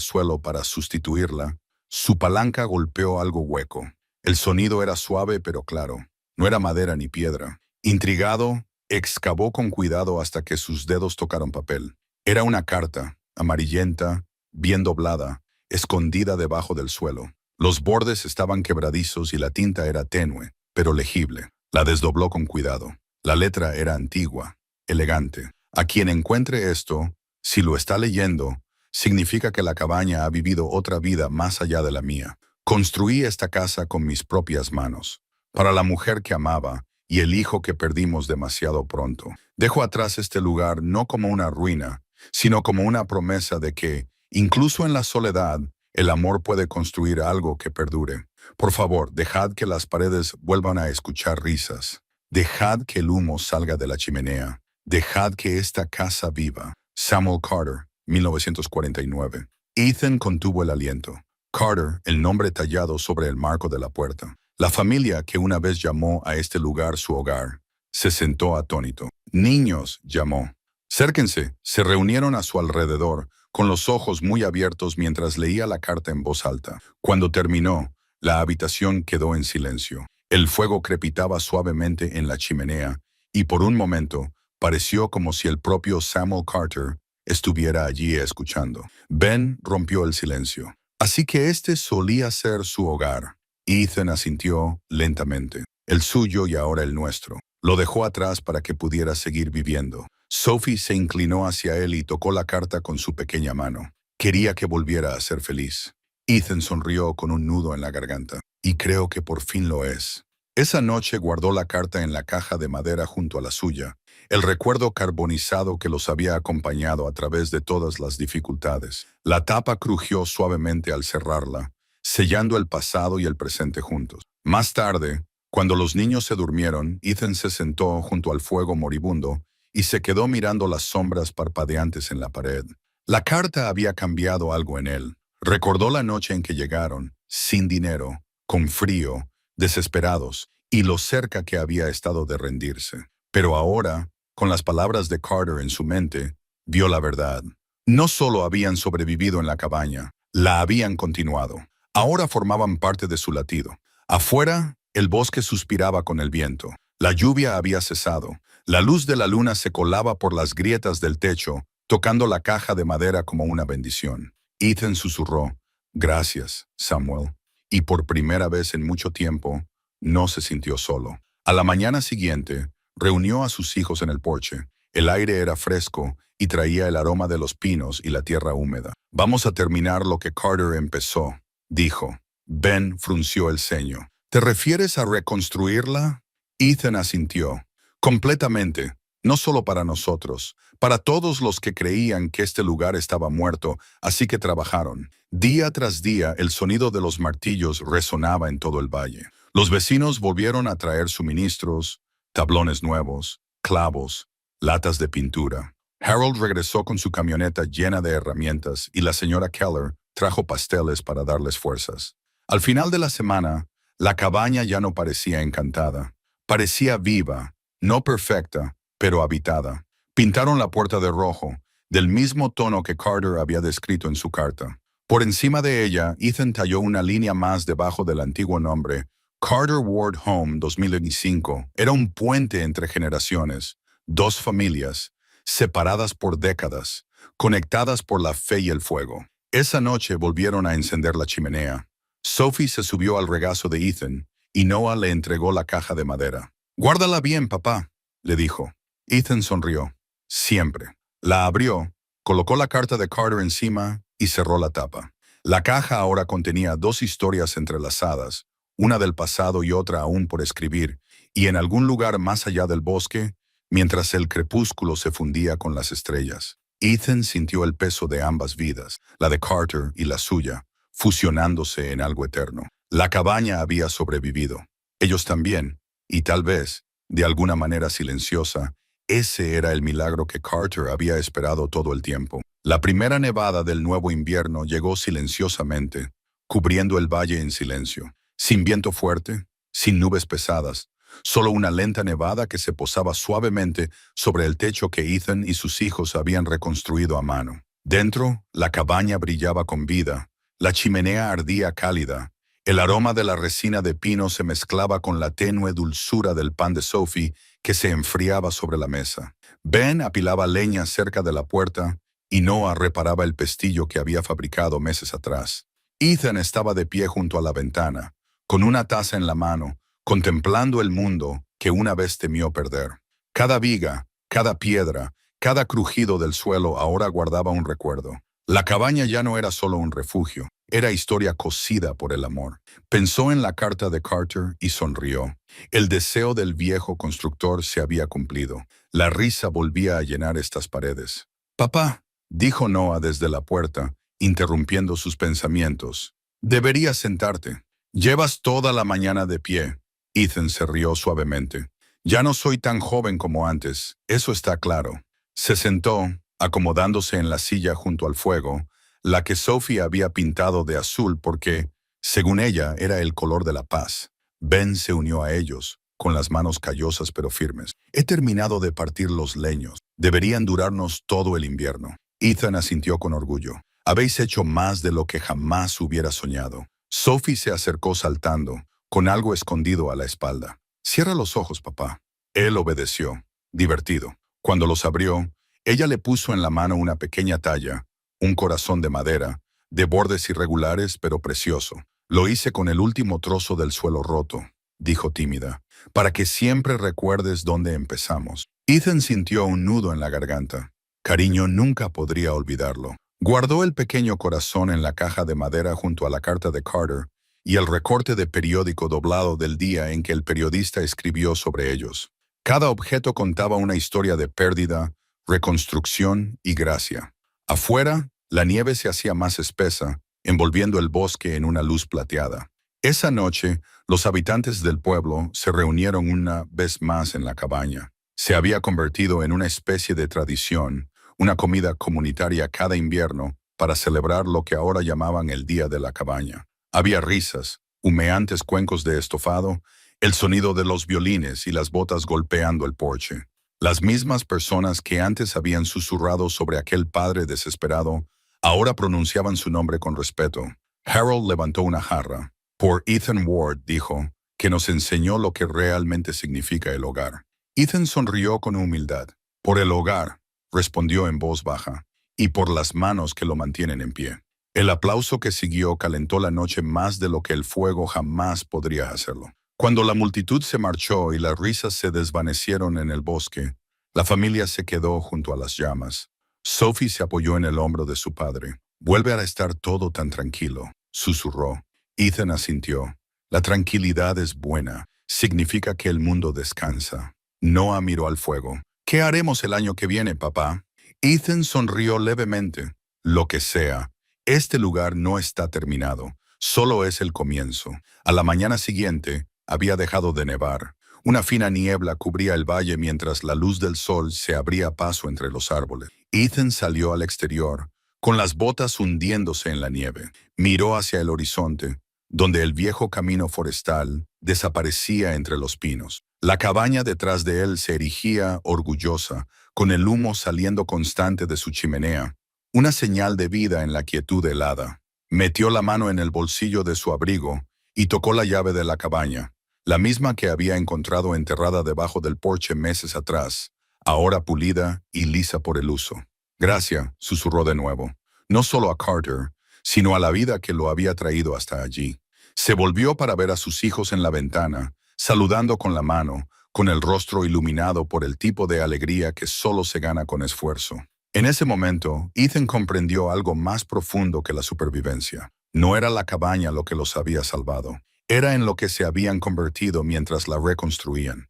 suelo para sustituirla, su palanca golpeó algo hueco. El sonido era suave pero claro. No era madera ni piedra. Intrigado, excavó con cuidado hasta que sus dedos tocaron papel. Era una carta, amarillenta, bien doblada, escondida debajo del suelo. Los bordes estaban quebradizos y la tinta era tenue, pero legible. La desdobló con cuidado. La letra era antigua, elegante. A quien encuentre esto, si lo está leyendo, significa que la cabaña ha vivido otra vida más allá de la mía. Construí esta casa con mis propias manos, para la mujer que amaba y el hijo que perdimos demasiado pronto. Dejo atrás este lugar no como una ruina, sino como una promesa de que, incluso en la soledad, el amor puede construir algo que perdure. Por favor, dejad que las paredes vuelvan a escuchar risas. Dejad que el humo salga de la chimenea. Dejad que esta casa viva. Samuel Carter, 1949. Ethan contuvo el aliento. Carter, el nombre tallado sobre el marco de la puerta. La familia que una vez llamó a este lugar su hogar, se sentó atónito. Niños, llamó. Cérquense, se reunieron a su alrededor, con los ojos muy abiertos mientras leía la carta en voz alta. Cuando terminó, la habitación quedó en silencio. El fuego crepitaba suavemente en la chimenea, y por un momento, pareció como si el propio Samuel Carter estuviera allí escuchando. Ben rompió el silencio. Así que este solía ser su hogar. Ethan asintió lentamente. El suyo y ahora el nuestro. Lo dejó atrás para que pudiera seguir viviendo. Sophie se inclinó hacia él y tocó la carta con su pequeña mano. Quería que volviera a ser feliz. Ethan sonrió con un nudo en la garganta. Y creo que por fin lo es. Esa noche guardó la carta en la caja de madera junto a la suya, el recuerdo carbonizado que los había acompañado a través de todas las dificultades. La tapa crujió suavemente al cerrarla, sellando el pasado y el presente juntos. Más tarde, cuando los niños se durmieron, Ethan se sentó junto al fuego moribundo y se quedó mirando las sombras parpadeantes en la pared. La carta había cambiado algo en él. Recordó la noche en que llegaron, sin dinero, con frío, desesperados, y lo cerca que había estado de rendirse. Pero ahora, con las palabras de Carter en su mente, vio la verdad. No solo habían sobrevivido en la cabaña, la habían continuado. Ahora formaban parte de su latido. Afuera, el bosque suspiraba con el viento. La lluvia había cesado. La luz de la luna se colaba por las grietas del techo, tocando la caja de madera como una bendición. Ethan susurró, «Gracias, Samuel». Y por primera vez en mucho tiempo, no se sintió solo. A la mañana siguiente, reunió a sus hijos en el porche. El aire era fresco y traía el aroma de los pinos y la tierra húmeda. «Vamos a terminar lo que Carter empezó», dijo. Ben frunció el ceño. «¿Te refieres a reconstruirla?» Ethan asintió. «Completamente. No solo para nosotros, para todos los que creían que este lugar estaba muerto, así que trabajaron. Día tras día el sonido de los martillos resonaba en todo el valle. Los vecinos volvieron a traer suministros, tablones nuevos, clavos, latas de pintura. Harold regresó con su camioneta llena de herramientas y la señora Keller trajo pasteles para darles fuerzas. Al final de la semana, la cabaña ya no parecía encantada. Parecía viva, no perfecta, pero habitada. Pintaron la puerta de rojo, del mismo tono que Carter había descrito en su carta. Por encima de ella, Ethan talló una línea más debajo del antiguo nombre. Carter Ward Home 2005 era un puente entre generaciones, dos familias, separadas por décadas, conectadas por la fe y el fuego. Esa noche volvieron a encender la chimenea. Sophie se subió al regazo de Ethan y Noah le entregó la caja de madera. «Guárdala bien, papá», le dijo. Ethan sonrió. «Siempre». La abrió, colocó la carta de Carter encima y cerró la tapa. La caja ahora contenía dos historias entrelazadas, una del pasado y otra aún por escribir, y en algún lugar más allá del bosque, mientras el crepúsculo se fundía con las estrellas. Ethan sintió el peso de ambas vidas, la de Carter y la suya, fusionándose en algo eterno. La cabaña había sobrevivido. Ellos también, y tal vez, de alguna manera silenciosa, ese era el milagro que Carter había esperado todo el tiempo. La primera nevada del nuevo invierno llegó silenciosamente, cubriendo el valle en silencio, sin viento fuerte, sin nubes pesadas, solo una lenta nevada que se posaba suavemente sobre el techo que Ethan y sus hijos habían reconstruido a mano. Dentro, la cabaña brillaba con vida, la chimenea ardía cálida, el aroma de la resina de pino se mezclaba con la tenue dulzura del pan de Sophie que se enfriaba sobre la mesa. Ben apilaba leña cerca de la puerta y Noah reparaba el pestillo que había fabricado meses atrás. Ethan estaba de pie junto a la ventana, con una taza en la mano, contemplando el mundo que una vez temió perder. Cada viga, cada piedra, cada crujido del suelo ahora guardaba un recuerdo. La cabaña ya no era solo un refugio, era historia cosida por el amor. Pensó en la carta de Carter y sonrió. El deseo del viejo constructor se había cumplido. La risa volvía a llenar estas paredes. «Papá», dijo Noah desde la puerta, interrumpiendo sus pensamientos. «Deberías sentarte. Llevas toda la mañana de pie». Ethan se rió suavemente. «Ya no soy tan joven como antes, eso está claro». Se sentó, acomodándose en la silla junto al fuego, la que Sophie había pintado de azul porque, según ella, era el color de la paz. Ben se unió a ellos, con las manos callosas pero firmes. «He terminado de partir los leños. Deberían durarnos todo el invierno». Ethan asintió con orgullo. «Habéis hecho más de lo que jamás hubiera soñado». Sophie se acercó saltando, con algo escondido a la espalda. «Cierra los ojos, papá». Él obedeció, divertido. Cuando los abrió, ella le puso en la mano una pequeña talla, un corazón de madera, de bordes irregulares pero precioso. «Lo hice con el último trozo del suelo roto», dijo tímida, «para que siempre recuerdes dónde empezamos». Ethan sintió un nudo en la garganta. Cariño nunca podría olvidarlo. Guardó el pequeño corazón en la caja de madera junto a la carta de Carter y el recorte de periódico doblado del día en que el periodista escribió sobre ellos. Cada objeto contaba una historia de pérdida, reconstrucción y gracia. Afuera, la nieve se hacía más espesa, envolviendo el bosque en una luz plateada. Esa noche, los habitantes del pueblo se reunieron una vez más en la cabaña. Se había convertido en una especie de tradición, una comida comunitaria cada invierno para celebrar lo que ahora llamaban el Día de la Cabaña. Había risas, humeantes cuencos de estofado, el sonido de los violines y las botas golpeando el porche. Las mismas personas que antes habían susurrado sobre aquel padre desesperado, ahora pronunciaban su nombre con respeto. Harold levantó una jarra. «Por Ethan Ward», dijo, «que nos enseñó lo que realmente significa el hogar». Ethan sonrió con humildad. «Por el hogar», respondió en voz baja, «y por las manos que lo mantienen en pie». El aplauso que siguió calentó la noche más de lo que el fuego jamás podría hacerlo. Cuando la multitud se marchó y las risas se desvanecieron en el bosque, la familia se quedó junto a las llamas. Sophie se apoyó en el hombro de su padre. «Vuelve a estar todo tan tranquilo», susurró. Ethan asintió. «La tranquilidad es buena. Significa que el mundo descansa». Noah miró al fuego. «¿Qué haremos el año que viene, papá?» Ethan sonrió levemente. «Lo que sea. Este lugar no está terminado. Solo es el comienzo». A la mañana siguiente, había dejado de nevar. Una fina niebla cubría el valle mientras la luz del sol se abría paso entre los árboles. Ethan salió al exterior, con las botas hundiéndose en la nieve. Miró hacia el horizonte, donde el viejo camino forestal desaparecía entre los pinos. La cabaña detrás de él se erigía orgullosa, con el humo saliendo constante de su chimenea, una señal de vida en la quietud helada. Metió la mano en el bolsillo de su abrigo y tocó la llave de la cabaña, la misma que había encontrado enterrada debajo del porche meses atrás, ahora pulida y lisa por el uso. «Gracias», susurró de nuevo, no solo a Carter, sino a la vida que lo había traído hasta allí. Se volvió para ver a sus hijos en la ventana, saludando con la mano, con el rostro iluminado por el tipo de alegría que solo se gana con esfuerzo. En ese momento, Ethan comprendió algo más profundo que la supervivencia. No era la cabaña lo que los había salvado. Era en lo que se habían convertido mientras la reconstruían.